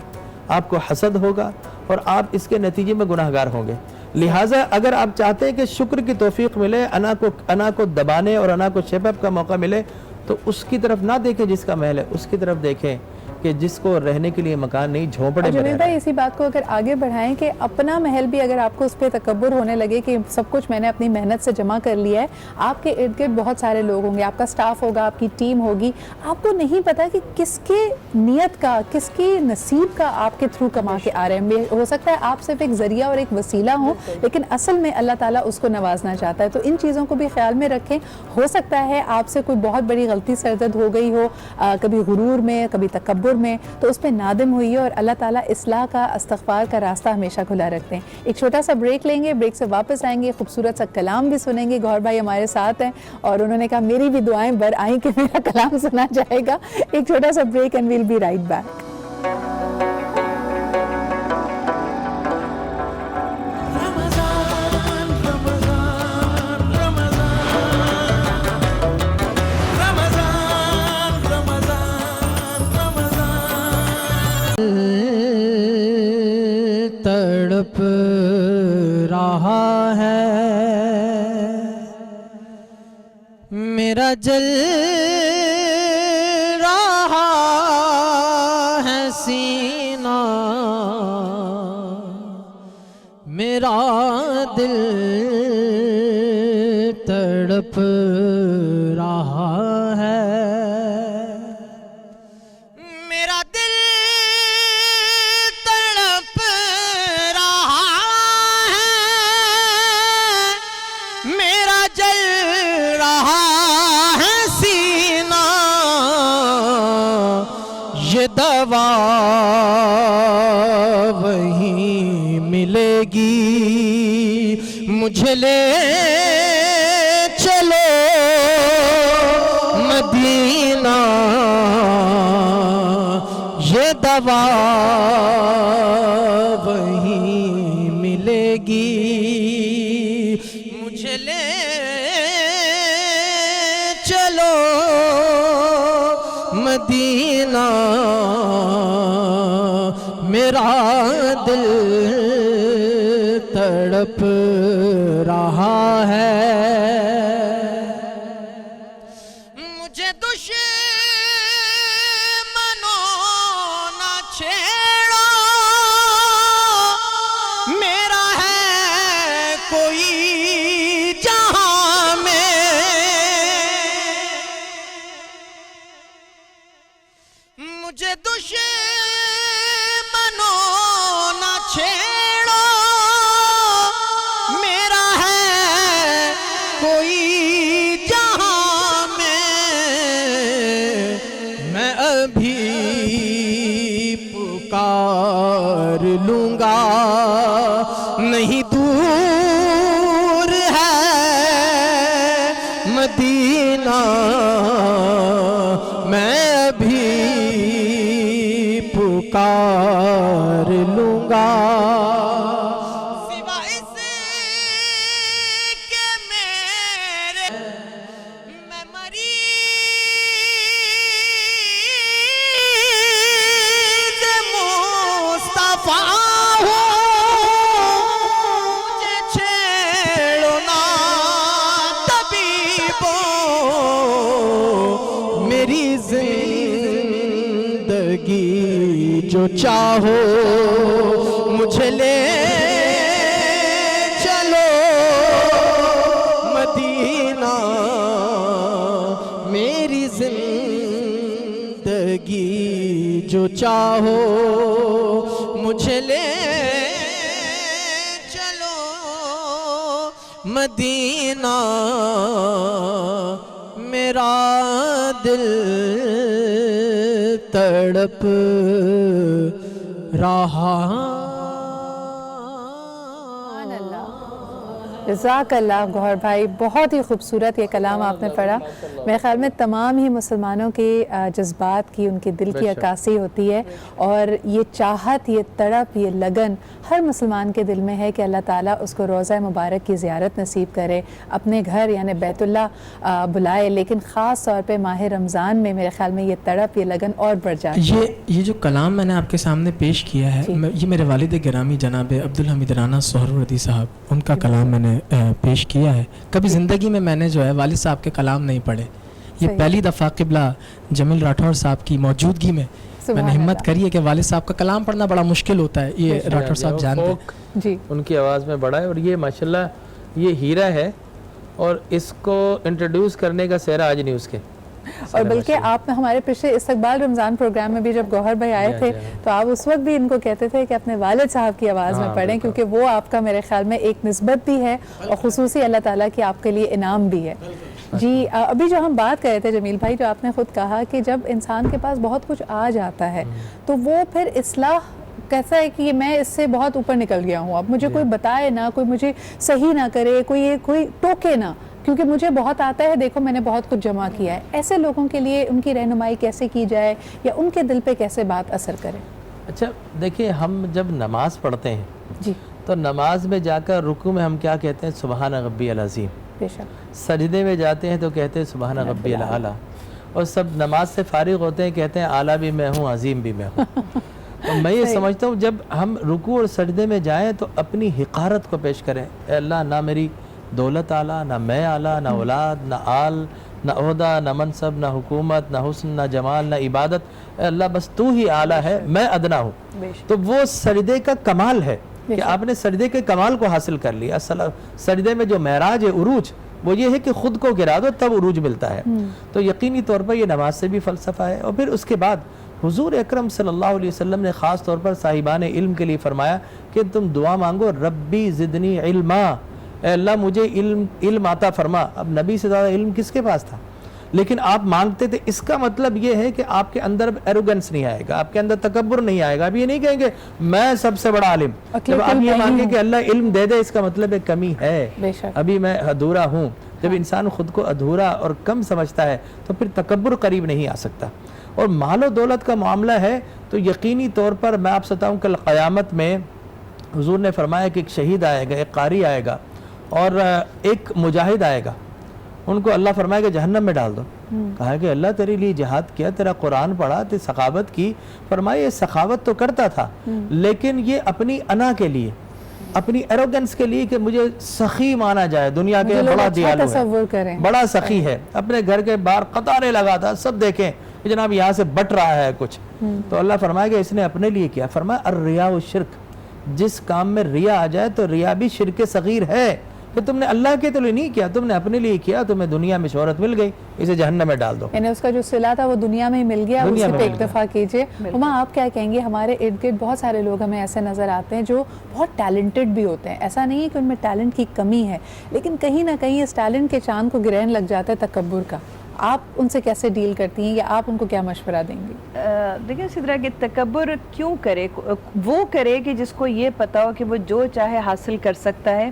آپ کو حسد ہوگا, اور آپ اس کے نتیجے میں گناہگار ہوں گے. لہٰذا اگر آپ چاہتے ہیں کہ شکر کی توفیق ملے, انا کو دبانے اور انا کو شیپ اپ کا موقع ملے, تو اس کی طرف نہ دیکھیں جس کا محل ہے, اس کی طرف دیکھیں کہ جس کو رہنے کے لیے مکان نہیں, جھونپڑے میں رہ رہے ہیں. اسی بات کو اگر آگے بڑھائیں کہ اپنا محل بھی اگر آپ کو اس پہ تکبر ہونے لگے کہ سب کچھ میں نے اپنی محنت سے جمع کر لیا ہے, آپ کے ارد گرد بہت سارے لوگ ہوں گے, آپ کا سٹاف ہوگا, آپ کی ٹیم ہوگی, آپ کو نہیں پتا کہ کس کے نیت کا, کس کی نصیب کا آپ کے تھرو کما کے آ رہے ہیں. ہو سکتا ہے آپ صرف ایک ذریعہ اور ایک وسیلہ ہوں, لیکن اصل میں اللہ تعالیٰ اس کو نوازنا چاہتا ہے. تو ان چیزوں کو بھی خیال میں رکھیں. ہو سکتا ہے آپ سے کوئی بہت بڑی غلطی سرزد ہو گئی ہو, کبھی غرور میں, کبھی تکبر میں, تو اس پہ نادم ہوئی ہے, اور اللہ تعالیٰ اصلاح کا, استغفار کا راستہ ہمیشہ کھلا رکھتے ہیں. ایک چھوٹا سا بریک لیں گے, بریک سے واپس آئیں گے, خوبصورت سا کلام بھی سنیں گے. گوہر بھائی ہمارے ساتھ ہیں, اور انہوں نے کہا میری بھی دعائیں بر آئیں کہ میرا کلام سنا جائے گا. ایک چھوٹا سا break and we'll be right back. تڑپ رہا ہے میرا, جل رہا ہے سینہ, میرا دل تڑپ رہا ہے, دوا وہیں ملے گی, مجھے لے چلو مدینہ, یہ دوا وہیں ملے گی, مجھے لے چلو مدینہ, میرا دل تڑپ رہا ہے. مجھے دشمنوں نہ چھیڑو, میرا ہے کوئی جہاں میں, مجھے دشمنوں نہ چھیڑو, میرا ہے کوئی جہاں میں ابھی پکار لوں گا, نہیں دور ہے مدینہ, میں ابھی پکار لوں گا, سوا اس کے میرے میں مریض مصطفیٰ ہوں, مجھے چھیڑو نا طبیبوں, میری زندگی جو چاہو مجھے لے چلو مدینہ, جو چاہو مجھے لے چلو مدینہ میرا دل تڑپ رہا. جزاک اللہ گوہر بھائی, بہت ہی خوبصورت یہ کلام آپ نے پڑھا. میرے خیال میں تمام ہی مسلمانوں کے جذبات کی, ان کے دل کی عکاسی ہوتی ہے, اور یہ چاہت, یہ تڑپ, یہ لگن ہر مسلمان کے دل میں ہے کہ اللہ تعالیٰ اس کو روضہ مبارک کی زیارت نصیب کرے, اپنے گھر یعنی بیت اللہ بلائے. لیکن خاص طور پہ ماہ رمضان میں میرے خیال میں یہ تڑپ, یہ لگن اور بڑھ جاتی ہے. یہ جو کلام میں نے آپ کے سامنے پیش کیا ہے, یہ میرے والد گرامی جناب عبدالحمید رانا سہروردی صاحب, ان کا کلام میں نے پیش کیا ہے. کبھی زندگی میں نے جو ہے والد صاحب کے کلام نہیں پڑھے. یہ پہلی دفعہ قبلہ جمیل راٹھور صاحب کی موجودگی میں نے ہمت کری ہے کہ والد صاحب کا کلام پڑھنا بڑا مشکل ہوتا ہے. یہ راٹھور صاحب جانتے ہیں جی, ان کی آواز میں بڑا ہے, اور یہ ماشاءاللہ یہ ہیرا ہے, اور اس کو انٹروڈیوس کرنے کا سہرا آج نیوز کے. اور بلکہ آپ ہمارے پچھلے استقبال رمضان پروگرام میں بھی جب گوہر بھائی آئے تھے تو آپ اس وقت بھی ان کو کہتے تھے کہ اپنے والد صاحب کی آواز میں پڑھیں, کیونکہ وہ آپ کا میرے خیال میں ایک نسبت بھی ہے اور خصوصی اللہ تعالیٰ کی آپ کے لیے انعام بھی ہے. جی, ابھی جو ہم بات کر رہے تھے جمیل بھائی, جو آپ نے خود کہا کہ جب انسان کے پاس بہت کچھ آ جاتا ہے تو وہ پھر اصلاح کیسا ہے کہ میں اس سے بہت اوپر نکل گیا ہوں, اب مجھے کوئی بتائے نہ, کوئی مجھے صحیح نہ کرے, کوئی ٹوکے نہ, کیونکہ مجھے بہت آتا ہے, دیکھو میں نے بہت کچھ جمع کیا ہے. ایسے لوگوں کے لیے ان کی رہنمائی کیسے کی جائے, یا ان کے دل پہ کیسے بات اثر کرے؟ اچھا دیکھیں, ہم جب نماز پڑھتے ہیں جی تو نماز میں جا کر رکوع میں ہم کیا کہتے ہیں؟ سبحان ربی العظیم. بے شک. سجدے میں جاتے ہیں تو کہتے ہیں سبحان ربی الاعلیٰ, اور سب نماز سے فارغ ہوتے ہیں کہتے ہیں اعلیٰ بھی میں ہوں, عظیم بھی میں ہوں. تو میں یہ سمجھتا ہوں جب ہم رکوع اور سجدے میں جائیں تو اپنی حقارت کو پیش کریں. اے اللہ, نہ میری دولت اعلیٰ, نہ میں اعلیٰ, نہ اولاد, نہ آل, نہ عہدہ, نہ منصب, نہ حکومت, نہ حسن, نہ جمال, نہ عبادت. اے اللہ بس تو ہی اعلیٰ ہے, میں ادنا ہوں. تو وہ سجدے کا کمال ہے کہ آپ نے سجدے کے کمال کو حاصل کر لیا. سجدے میں جو معراج ہے, عروج, وہ یہ ہے کہ خود کو گرا دو تب عروج ملتا ہے. تو یقینی طور پر یہ نماز سے بھی فلسفہ ہے. اور پھر اس کے بعد حضور اکرم صلی اللہ علیہ وسلم نے خاص طور پر صاحبان علم کے لیے فرمایا کہ تم دعا مانگو, ربی زدنی علما, اے اللہ مجھے علم عطا فرما. اب نبی سے زیادہ علم کس کے پاس تھا, لیکن آپ مانگتے تھے. اس کا مطلب یہ ہے کہ آپ کے اندر ایروگنس نہیں آئے گا, آپ کے اندر تکبر نہیں آئے گا. اب یہ نہیں کہیں گے میں سب سے بڑا عالم. جب آپ یہ مانگیں کہ اللہ علم دے دے, اس کا مطلب ہے کمی ہے, ابھی میں ادھورا ہوں. جب انسان خود کو ادھورا اور کم سمجھتا ہے تو پھر تکبر قریب نہیں آ سکتا. اور مال و دولت کا معاملہ ہے تو یقینی طور پر میں آپ سے بتاؤں کل قیامت میں حضور نے فرمایا کہ ایک شہید آئے گا, ایک قاری آئے گا, اور ایک مجاہد آئے گا. ان کو اللہ فرمائے کہ جہنم میں ڈال دو. کہا کہ اللہ تیرے لیے جہاد کیا, تیرا قرآن پڑھا, تیری سخاوت کی. فرمایا یہ سخاوت تو کرتا تھا, لیکن یہ اپنی انا کے لیے, اپنی ایروگنس کے لیے کہ مجھے سخی مانا جائے, دنیا کے بڑا دیالو ہے, بڑا سخی ہے. اپنے گھر کے باہر قطاریں لگا تھا, سب دیکھیں کہ جناب یہاں سے بٹ رہا ہے کچھ. تو اللہ فرمائے کہ اس نے اپنے لیے کیا. فرمایا الریا والشرک, جس کام میں ریا آ جائے تو ریا بھی شرک صغیر ہے, کہ تم نے اللہ کے لیے نہیں کیا, تم نے اپنے لیے کیا, تمہیں دنیا میں شہرت مل گئی, اسے جہنم میں ڈال دو. یعنی اس کا جو صلہ تھا وہ دنیا میں ہی مل گیا, اس پہ اکتفا کیجئے. ہما آپ کیا کہیں گے, ہمارے ارد گرد بہت سارے لوگ ہمیں ایسے نظر آتے ہیں جو بہت ٹیلنٹڈ بھی ہوتے ہیں. ایسا نہیں ہے کہ ان میں ٹیلنٹ کی کمی ہے, لیکن کہیں نہ کہیں اس ٹیلنٹ کے چاند کو گرہن لگ جاتا ہے تکبر کا. آپ ان سے کیسے ڈیل کرتی ہیں, یا آپ ان کو کیا مشورہ دیں گی؟ دیکھیں اسی طرح کہ تکبر کیوں کرے, وہ کرے کہ جس کو یہ پتا ہو کہ وہ جو چاہے حاصل کر سکتا ہے,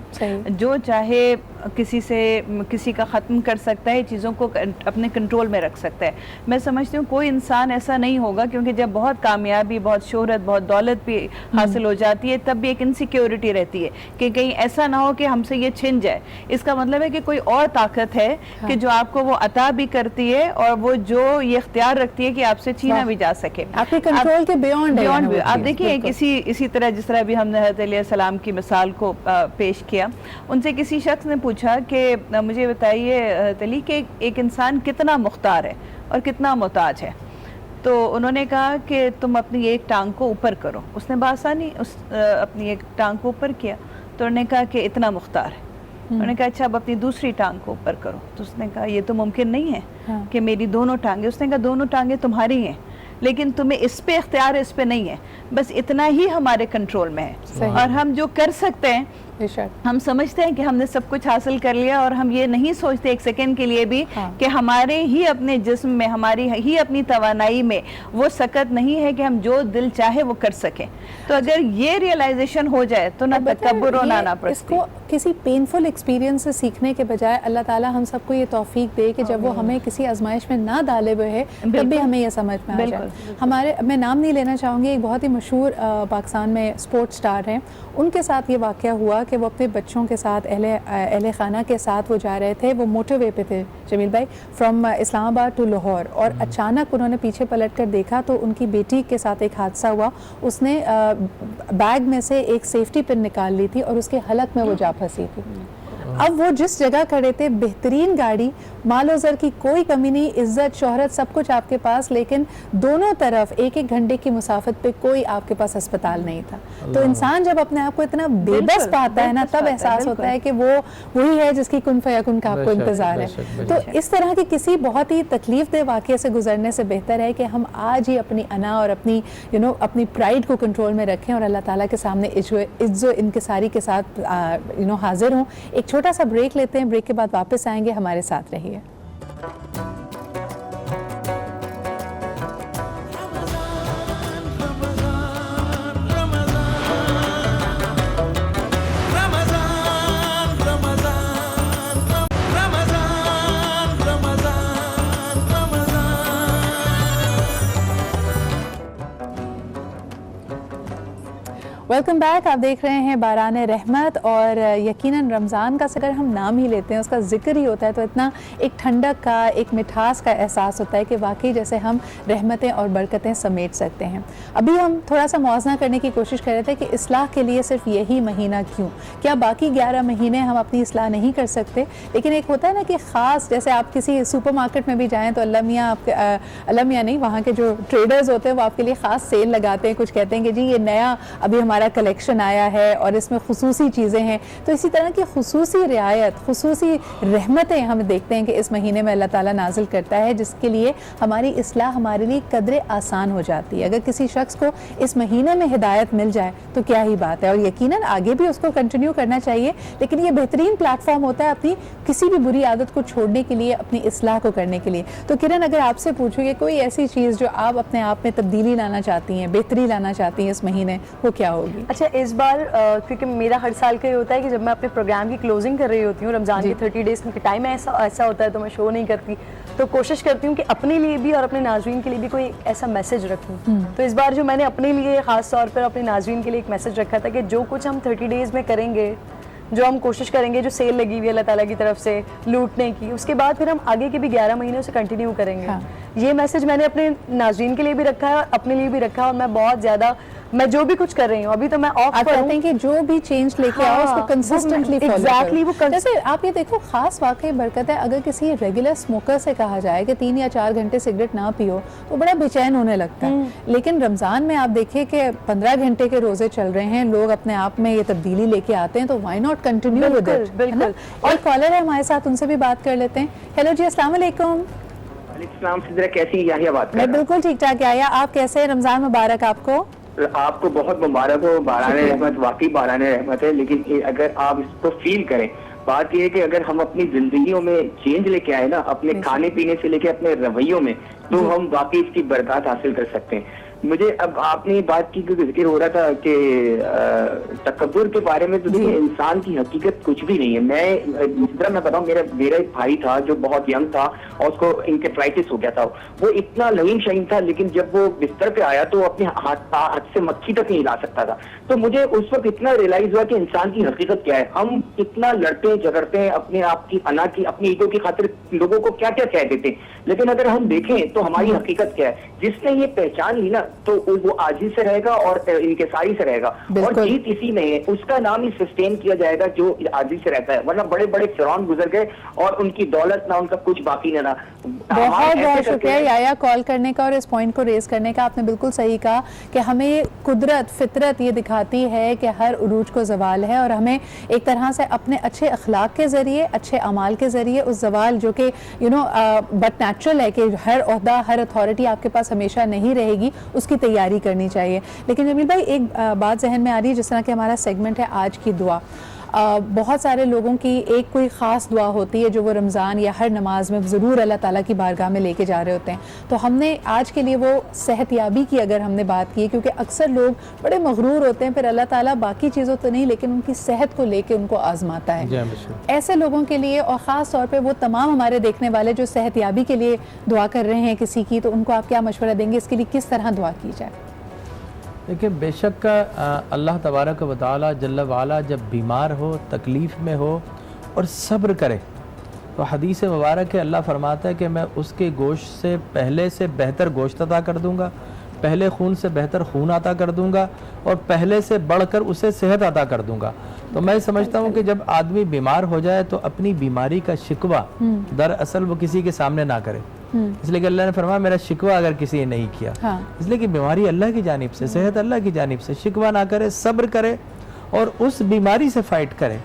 جو چاہے کسی کا ختم کر سکتا ہے, چیزوں کو اپنے کنٹرول میں رکھ سکتا ہے. میں سمجھتی ہوں کوئی انسان ایسا نہیں ہوگا, کیونکہ جب بہت کامیابی, بہت شہرت, بہت دولت بھی حاصل ہو جاتی ہے, تب بھی ایک انسیکیورٹی رہتی ہے کہ کہیں ایسا نہ ہو کہ ہم سے یہ چھن جائے. اس کا مطلب ہے کہ کوئی اور طاقت ہے کہ جو آپ کو وہ عطا بھی کرتی ہے, اور وہ جو یہ اختیار رکھتی ہے کہ آپ سے چھینا بھی جا سکے, آپ کے کنٹرول کے بیونڈ ہے. آپ دیکھیں اسی طرح جس طرح بھی ہم نے حضرت علیہ السلام کی مثال کو پیش کیا, ان سے کسی شخص نے پوچھا کہ مجھے بتائیے حضرت علی کہ ایک انسان کتنا مختار ہے اور کتنا محتاج ہے. تو انہوں نے کہا کہ تم اپنی ایک ٹانگ کو اوپر کرو. اس نے بآسانی اپنی ایک ٹانگ کو اوپر کیا, تو انہوں نے کہا کہ اتنا مختار ہے. انہوں نے کہا اچھا اب اپنی دوسری ٹانگ کو اوپر کرو. تو اس نے کہا یہ تو ممکن نہیں ہے کہ میری دونوں ٹانگیں. اس نے کہا دونوں ٹانگیں تمہاری ہیں, لیکن تمہیں اس پہ اختیار اس پہ نہیں ہے. بس اتنا ہی ہمارے کنٹرول میں ہے, اور ہم جو کر سکتے ہیں ہم سمجھتے ہیں کہ ہم نے سب کچھ حاصل کر لیا, اور ہم یہ نہیں سوچتے ایک سیکنڈ کے لیے بھی کہ ہمارے ہی اپنے جسم میں, ہماری ہی اپنی توانائی میں وہ سکت نہیں ہے کہ ہم جو دل چاہے وہ کر سکیں. تو اگر یہ ریئلائزیشن ہو جائے تو نہ تکبر و نہ پرستی. اس کو کسی پینفل ایکسپیرینس سے سیکھنے کے بجائے اللہ تعالیٰ ہم سب کو یہ توفیق دے کہ جب وہ ہمیں کسی آزمائش میں نہ ڈالے ہوئے ہے تب بھی ہمیں یہ سمجھ میں آ جائے. ہمارے, میں نام نہیں لینا چاہوں گی, ایک بہت ہی مشہور پاکستان میں اسپورٹ سٹار ہیں, ان کے ساتھ یہ واقعہ ہوا کہ وہ اپنے بچوں کے ساتھ, اہل خانہ کے ساتھ وہ جا رہے تھے, وہ موٹر وے پہ تھے جمیل بھائی, فرام اسلام آباد ٹو لاہور, اور اچانک انہوں نے پیچھے پلٹ کر دیکھا تو ان کی بیٹی کے ساتھ ایک حادثہ ہوا. اس نے بیگ میں سے ایک سیفٹی پن نکال لی تھی اور اس کے حلق میں وہ جا پھنسی تھی. اب وہ جس جگہ کھڑے تھے, بہترین گاڑی, مال و زر کی کوئی کمی نہیں, عزت شہرت سب کچھ آپ کے پاس, لیکن دونوں طرف ایک ایک گھنٹے کی مسافت پہ کوئی آپ کے پاس ہسپتال نہیں تھا. تو انسان جب اپنے آپ کو اتنا بے بس پاتا ہے نا, تب احساس ہوتا ہے کہ وہ وہی ہے جس کی کن فیکن کا آپ کو انتظار ہے. تو اس طرح کی کسی بہت ہی تکلیف دہ واقعے سے گزرنے سے بہتر ہے کہ ہم آج ہی اپنی انا اور اپنی اپنی پرائڈ کو کنٹرول میں رکھیں اور اللہ تعالیٰ کے سامنے عز و انکساری کے ساتھ حاضر ہوں. ایک چھوٹا سا بریک لیتے ہیں, بریک کے بعد واپس آئیں گے, ہمارے ساتھ رہیے. Welcome back. آپ دیکھ رہے ہیں باران رحمت, اور یقیناً رمضان کا اگر ہم نام ہی لیتے ہیں, اس کا ذکر ہی ہوتا ہے, تو اتنا ایک ٹھنڈک کا, ایک مٹھاس کا احساس ہوتا ہے کہ واقعی جیسے ہم رحمتیں اور برکتیں سمیٹ سکتے ہیں. ابھی ہم تھوڑا سا موازنہ کرنے کی کوشش کر رہے تھے کہ اصلاح کے لیے صرف یہی مہینہ کیوں, کیا باقی 11 مہینے ہم اپنی اصلاح نہیں کر سکتے؟ لیکن ایک ہوتا ہے نا کہ خاص, جیسے آپ کسی سپر مارکیٹ میں بھی جائیں تو اللہ میاں نہیں, وہاں کے جو ٹریڈرز ہوتے ہیں وہ آپ کے لیے خاص سیل لگاتے ہیں, کچھ کہتے ہیں کہ جی یہ نیا ابھی ہمارا کلیکشن آیا ہے اور اس میں خصوصی چیزیں ہیں. تو اسی طرح کی خصوصی رعایت, خصوصی رحمتیں ہم دیکھتے ہیں کہ اس مہینے میں اللہ تعالیٰ نازل کرتا ہے, جس کے لیے ہماری اصلاح ہمارے لیے قدر آسان ہو جاتی ہے. اگر کسی شخص کو اس مہینے میں ہدایت مل جائے تو کیا ہی بات ہے, اور یقیناً آگے بھی اس کو کنٹینیو کرنا چاہیے. لیکن یہ بہترین پلیٹ فارم ہوتا ہے اپنی کسی بھی بری عادت کو چھوڑنے کے لیے, اپنی اصلاح کو کرنے کے لیے. تو کرن, اگر آپ سے پوچھو کہ کوئی ایسی چیز جو آپ اپنے آپ میں تبدیلی لانا چاہتی ہیں, بہتری لانا چاہتی ہیں اس مہینے, وہ کیا ہوگی؟ اچھا, اس بار کیونکہ میرا ہر سال کا یہ ہوتا ہے کہ جب میں اپنے پروگرام کی کلوزنگ کر رہی ہوتی ہوں, رمضان کی 30 ڈیز کے ٹائم ایسا ہوتا ہے تو میں شو نہیں کرتی, تو کوشش کرتی ہوں کہ اپنے لیے بھی اور اپنے ناظرین کے لیے بھی کوئی ایسا میسج رکھوں. تو اس بار جو میں نے اپنے لیے خاص طور پر اپنے ناظرین کے لیے ایک میسج رکھا تھا کہ جو کچھ ہم 30 ڈیز میں کریں گے, جو ہم کوشش کریں گے, جو سیل لگی ہوئی ہے اللہ تعالیٰ کی طرف سے لوٹنے کی, اس کے بعد پھر ہم آگے کے بھی 11 مہینے اسے کنٹینیو کریں گے. یہ میسج میں نے اپنے ناظرین کے لیے بھی رکھا ہے اور اپنے لیے بھی رکھا ہے, اور میں بہت زیادہ, میں جو بھی کچھ کر رہی ہوں ابھی تو میں آف پر ہوں کہ جو بھی چینج لے کے آؤ اس کو کنسسٹنٹلی فالو کرو. جیسے آپ یہ دیکھو, خاص واقعی برکت ہے اگر کسی ریگولر اسموکر سے کہا جائے کہ 3 یا 4 گھنٹے سگریٹ نہ پیو تو بڑا بے چین ہونے لگتا ہے. لیکن رمضان میں آپ دیکھیں کہ 15 گھنٹے کے روزے چل رہے ہیں, لوگ اپنے آپ میں یہ تبدیلی لے کے آتے ہیں, تو why not continue with it. بالکل. اور کالر ہے ہمارے ساتھ, ان سے بھی بات کر لیتے ہیں. ہیلو جی, السلام علیکم. السلام. سدرا کیسی یاہیا بات کر رہا ہوں. میں بالکل ٹھیک ٹھاک. یاہیا, آپ کیسے ہیں؟ رمضان مبارک آپ کو. آپ کو بہت مبارک ہو. باران رحمت واقعی باران رحمت ہے, لیکن اگر آپ اس کو فیل کریں, بات یہ ہے کہ اگر ہم اپنی زندگیوں میں چینج لے کے آئے نا, اپنے کھانے پینے سے لے کے اپنے رویوں میں, تو ہم واقعی اس کی برکات حاصل کر سکتے ہیں. مجھے اب آپ نے بات کی, ذکر ہو رہا تھا کہ تکبر کے بارے میں, تو دیکھیں انسان کی حقیقت کچھ بھی نہیں ہے. میں بتاؤں, میرا ایک بھائی تھا جو بہت ینگ تھا اور اس کو انکیفلائٹس ہو گیا تھا. وہ اتنا لعین شہین تھا, لیکن جب وہ بستر پہ آیا تو اپنے ہاتھ سے مکھی تک نہیں لا سکتا تھا. تو مجھے اس وقت اتنا ریئلائز ہوا کہ انسان کی حقیقت کیا ہے. ہم اتنا لڑتے جھگڑتے ہیں اپنے آپ کی انا کی, اپنی ایگو کی خاطر لوگوں کو کیا کیا کہہ دیتے ہیں, لیکن اگر ہم دیکھیں تو ہماری حقیقت کیا ہے. جس نے یہ پہچان لی نا تو وہ عاجزی سے رہے گا اور انکساری سے رہے گا, اور جیت اسی میں ہے, اس کا نام ہی سسٹین کیا جائے گا جو عاجزی سے رہتا ہے. ورنہ بڑے بڑے فرعون گزر گئے اور ان کی دولت نہ, ان کا کچھ باقی نہ رہا. بہت بہت شکریہ یایا کال کرنے کا اور اس پوائنٹ کو ریز کرنے کا. آپ نے بالکل صحیح کہا کہ ہمیں قدرت فطرت یہ دکھاتی ہے کہ ہر عروج کو زوال ہے, اور ہمیں ایک طرح سے اپنے اچھے اخلاق کے ذریعے, اچھے اعمال کے ذریعے اس زوال جو کہ بٹ نیچرل ہے کہ ہر عہدہ ہر اتھارٹی آپ کے پاس ہمیشہ نہیں رہے گی, اس کی تیاری کرنی چاہیے. لیکن جمیل بھائی ایک بات ذہن میں آ رہی ہے, جس طرح کہ ہمارا سیگمنٹ ہے آج کی دعا, بہت سارے لوگوں کی ایک کوئی خاص دعا ہوتی ہے جو وہ رمضان یا ہر نماز میں ضرور اللہ تعالیٰ کی بارگاہ میں لے کے جا رہے ہوتے ہیں. تو ہم نے آج کے لیے وہ صحت یابی کی اگر ہم نے بات کی, کیونکہ اکثر لوگ بڑے مغرور ہوتے ہیں, پھر اللہ تعالیٰ باقی چیزوں تو نہیں لیکن ان کی صحت کو لے کے ان کو آزماتا ہے. ایسے لوگوں کے لیے, اور خاص طور پہ وہ تمام ہمارے دیکھنے والے جو صحت یابی کے لیے دعا کر رہے ہیں کسی کی, تو ان کو آپ کیا مشورہ دیں گے, اس کے لیے کس طرح دعا کی جائے؟ دیکھیں بے شک اللہ تبارک و تعالی جل وعلا جب بیمار ہو, تکلیف میں ہو اور صبر کرے, تو حدیث مبارک ہے اللہ فرماتا ہے کہ میں اس کے گوشت سے پہلے سے بہتر گوشت عطا کر دوں گا, پہلے خون سے بہتر خون عطا کر دوں گا, اور پہلے سے بڑھ کر اسے صحت عطا کر دوں گا. تو میں سمجھتا ہوں کہ جب آدمی بیمار ہو جائے تو اپنی بیماری کا شکوہ دراصل وہ کسی کے سامنے نہ کرے, اس لیے کہ اللہ نے فرمایا میرا شکوہ اگر کسی نے نہیں کیا, اس لیے کہ بیماری اللہ کی جانب سے, صحت اللہ کی جانب سے, شکوہ نہ کرے, صبر کرے اور اس بیماری سے فائٹ کرے,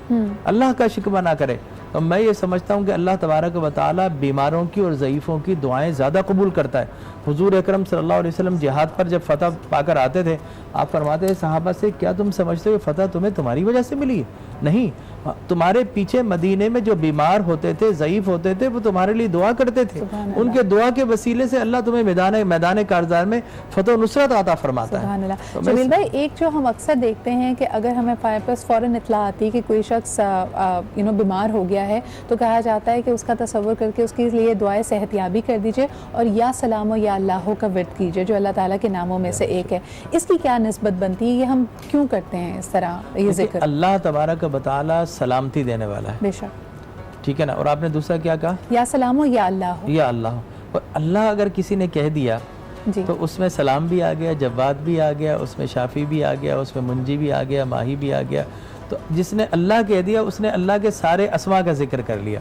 اللہ کا شکوہ نہ کرے. تو میں یہ سمجھتا ہوں کہ اللہ تبارک و تعالیٰ بیماروں کی اور ضعیفوں کی دعائیں زیادہ قبول کرتا ہے. حضور اکرم صلی اللہ علیہ وسلم جہاد پر جب فتح پا کر آتے تھے, آپ فرماتے ہیں صحابہ سے کیا تم سمجھتے ہو فتح تمہیں تمہاری وجہ سے ملی ہے؟ نہیں, تمہارے پیچھے مدینے میں جو بیمار ہوتے تھے, ضعیف ہوتے تھے, وہ تمہارے لیے دعا کرتے تھے, ان کے دعا کے وسیلے سے اللہ تمہیں میدان کارزار میں فتح و نصرت عطا فرماتا ہے. سبحان اللہ. جمیل بھائی ایک جو ہم اکثر دیکھتے ہیں کہ اگر ہمیں پاس فوراً اطلاع آتی ہے کہ کوئی شخص بیمار ہو گیا ہے, تو کہا جاتا ہے کہ اس کا تصور کر کے اس کے لیے دعائے صحت یابی کر دیجئے اور یا سلام و یا اللہ کا ورد کیجئے, جو اللہ تعالیٰ کے ناموں میں سے ایک ہے. اس کی کیا نسبت بنتی ہے, یہ ہم کیوں کرتے ہیں اس طرح یہ ذکر؟ اللہ تبارک و تعالیٰ سلامتی دینے والا ہے, بے شک, ٹھیک ہے نا. اور آپ نے دوسرا کیا کہا, یا سلام و یا اللہ ہو, یا اللہ. اور اللہ اگر کسی نے کہہ دیا تو اس میں سلام بھی آ گیا, جواد بھی آ گیا, اس میں شافی بھی آ گیا, اس میں منجی بھی آ گیا, ماہی بھی آ گیا. تو جس نے اللہ کہہ دیا اس نے اللہ کے سارے اسماء کا ذکر کر لیا.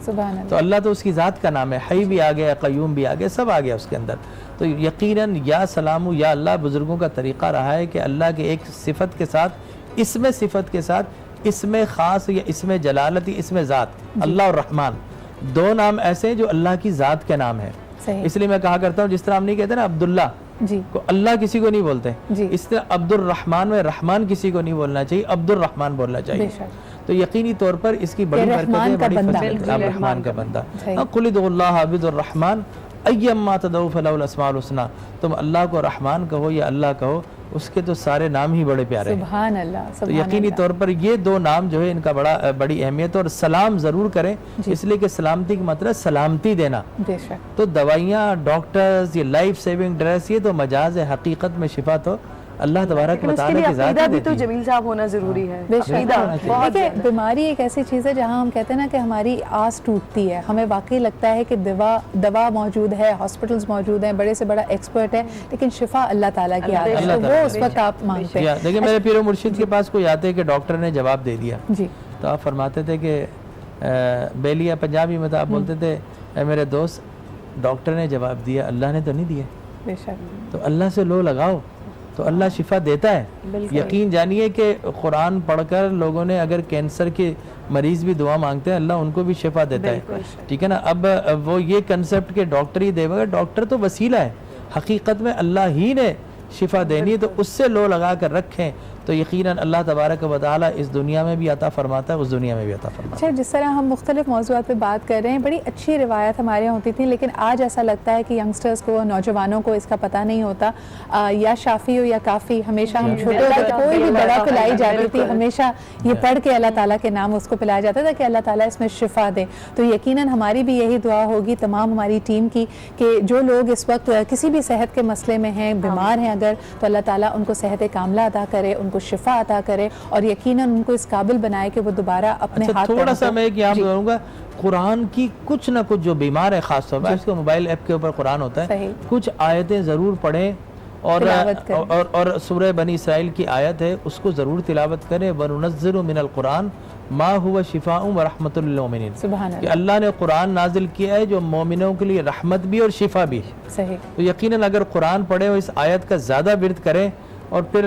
تو اللہ تو اس کی ذات کا نام ہے, حی بھی آ گیا, قیوم بھی آ گیا, سب آ گیا اس کے اندر. تو یقیناً یا سلام یا اللہ بزرگوں کا طریقہ رہا ہے کہ اللہ کے ایک صفت کے ساتھ, اسم صفت کے ساتھ, اسم خاص یا اسم جلالتی, اسم ذات, اللہ اور رحمان, دو نام ایسے ہیں جو اللہ کی ذات کے نام ہیں. اس لیے میں کہا کرتا ہوں جس طرح ہم نہیں کہتے نا عبداللہ کو, اللہ کسی کو نہیں بولتے, اس طرح عبد الرحمن میں رحمان کسی کو نہیں بولنا چاہیے, عبد الرحمن بولنا چاہیے. تو یقینی طور پر اس کی بڑی برکت ہے, بڑی فضیلت ہے, رحمان کا بندہ. قل ادعوا اللہ عبد الرحمن ایما تدعوا فلہ الاسماء الحسنی, تم اللہ کو رحمان کہو یا اللہ کہو, اس کے تو سارے نام ہی بڑے پیارے ہیں. سبحان اللہ. تو یقینی طور پر یہ دو نام جو ہے ان کا بڑی اہمیت. اور سلام ضرور کریں, اس لیے کہ سلامتی کا مطلب سلامتی دینا. تو دوائیاں, ڈاکٹرز, یہ لائف سیونگ ڈریس, یہ تو مجاز ہے, حقیقت میں شفا تو اللہ تبارک و تعالیٰ کی ذات عقیدہ بھی تو جمیل صاحب ہونا ضروری ہے. دیکھیں بیماری ایک ایسی چیز ہے جہاں ہم کہتے ہیں نا کہ ہماری آس ٹوٹتی ہے, ہمیں واقعی لگتا ہے کہ دوا موجود ہے, ہاسپٹلز موجود ہیں, بڑے سے بڑا ایکسپرٹ ہے, لیکن شفا اللہ تعالیٰ کی آتی ہے, تو وہ اس وقت آپ مانگتے ہیں. دیکھیں میرے پیر و مرشد کے پاس کوئی آتے کہ ڈاکٹر نے جواب دے دیا, تو آپ فرماتے تھے کہ بیلیا پنجابی میں, تو آپ بولتے تھے اے میرے دوست ڈاکٹر نے جواب دیا, اللہ نے تو نہیں دیا. بے شک. تو اللہ سے لو لگاؤ تو اللہ شفا دیتا ہے. یقین جانیے کہ قرآن پڑھ کر لوگوں نے اگر کینسر کے مریض بھی دعا مانگتے ہیں, اللہ ان کو بھی شفا دیتا ہے, ٹھیک ہے نا. اب وہ یہ کنسپٹ کہ ڈاکٹر ہی دے گا, ڈاکٹر تو وسیلہ ہے, حقیقت میں اللہ ہی نے شفا دینی ہے, تو اس سے لو لگا کر رکھیں تو یقیناً اللہ تبارک و تعالیٰ اس دنیا میں بھی عطا فرماتا ہے, اس دنیا میں بھی عطا فرماتا ہے. اچھا, جس طرح ہم مختلف موضوعات پہ بات کر رہے ہیں, بڑی اچھی روایت ہمارے یہاں ہوتی تھی, لیکن آج ایسا لگتا ہے کہ ینگسٹرز کو, نوجوانوں کو اس کا پتہ نہیں ہوتا. یا شافی ہو یا کافی, ہمیشہ ہم چھوٹے ہوتے کوئی بھی دوا پلائی جاتی تھی, ہمیشہ یہ پڑھ کے اللہ تعالیٰ کے نام اس کو پلایا جاتا تھا کہ اللہ تعالیٰ اس میں شفا دے. تو یقیناً ہماری بھی یہی دعا ہوگی تمام ہماری ٹیم کی کہ جو لوگ اس وقت کسی بھی صحت کے مسئلے میں ہیں, بیمار ہیں اگر, تو اللہ تعالیٰ ان کو صحت کاملہ عطا کرے, ان کو شفا عطا کرے, اور یقیناً ان کو اس قابل بنائے کہ وہ دوبارہ اپنے ہاتھ. تھوڑا سا میں یہاں بولوں گا, قرآن کی کچھ نہ کچھ جو بیمار ہے, خاص طور پر اس کو موبائل ایپ کے اوپر قرآن ہوتا ہے, کچھ آیتیں ضرور پڑھیں اور سورہ بنی اسرائیل کی آیت ہے اس کو ضرور تلاوت کریں. وَنُنَزِّلُ مِنَ الْقُرْآنِ مَا هُوَ شِفَاءٌ وَرَحْمَةٌ لِلْمُؤْمِنِينَ کہ اللہ نے قرآن نازل کیا ہے جو مومنوں کے لیے رحمت بھی اور شفا بھی ہے. صحیح. تو یقیناً اگر قرآن پڑھیں اور اس آیت کا زیادہ ورد کریں. اور پھر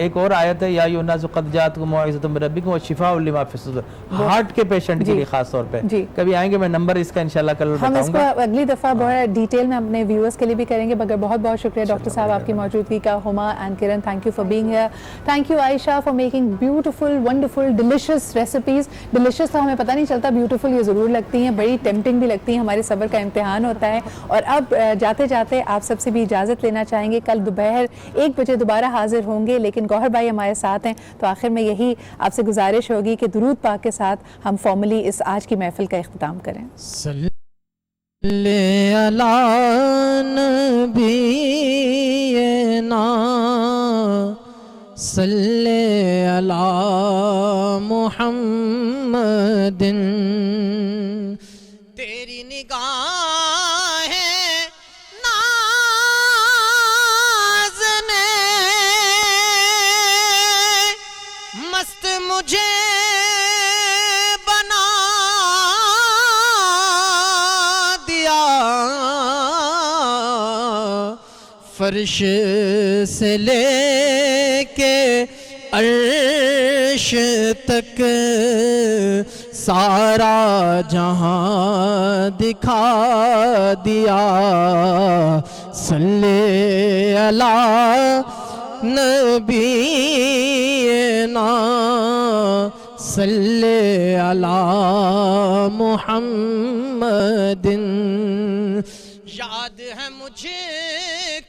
ایک اور آیت ہے یا ایھا الناس قد جاءتکم موعظۃ من ربکم وشفاء لما فی الصدور. ہارٹ کے پیشنٹ کے لیے خاص طور پہ کبھی آئیں گے میں نمبر اس کا انشاءاللہ کل بتاؤں گا. ہم اس کو اگلی دفعہ بہت ڈیٹیل میں اپنے ویورز کے لیے بھی کریں گے. مگر بہت بہت شکریہ ڈاکٹر صاحب آپ کی موجودگی کا. Huma and Kiran thank you for being here. Thank you Ayesha for making beautiful wonderful delicious recipes. Delicious تو ہمیں پتہ نہیں چلتا, بیوٹیفل یہ ضرور لگتی ہیں, بڑی ٹیمپٹنگ بھی لگتی ہیں. ہمارے صبر کا امتحان ہوتا ہے. اور اب جاتے جاتے آپ سب سے بھی اجازت لینا چاہیں گے. کل دوپہر 1 بجے دوبارہ حاضر ہوں گے, لیکن گوہر بھائی ہمارے ساتھ ہیں تو آخر میں یہی آپ سے گزارش ہوگی کہ درود پاک کے ساتھ ہم فارملی اس آج کی محفل کا اختتام کریں. صلی علی نبینا صلی علی محمد. تیری نگاہ مجھے بنا دیا, فرش سے لے کے عرش تک سارا جہاں دکھا دیا. صلی علی نبینا صلی علی محمد. یاد ہے مجھے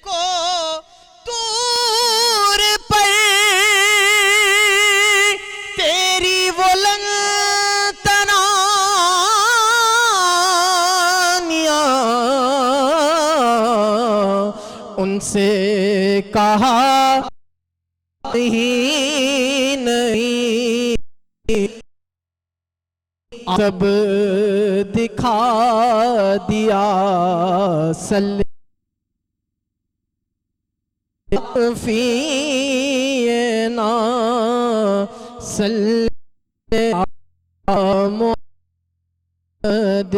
کو دور پر تیری وہ لنتنانیاں, ان سے کہا نہیں سب دکھا دیا. صلی فینا صلی علی محمد.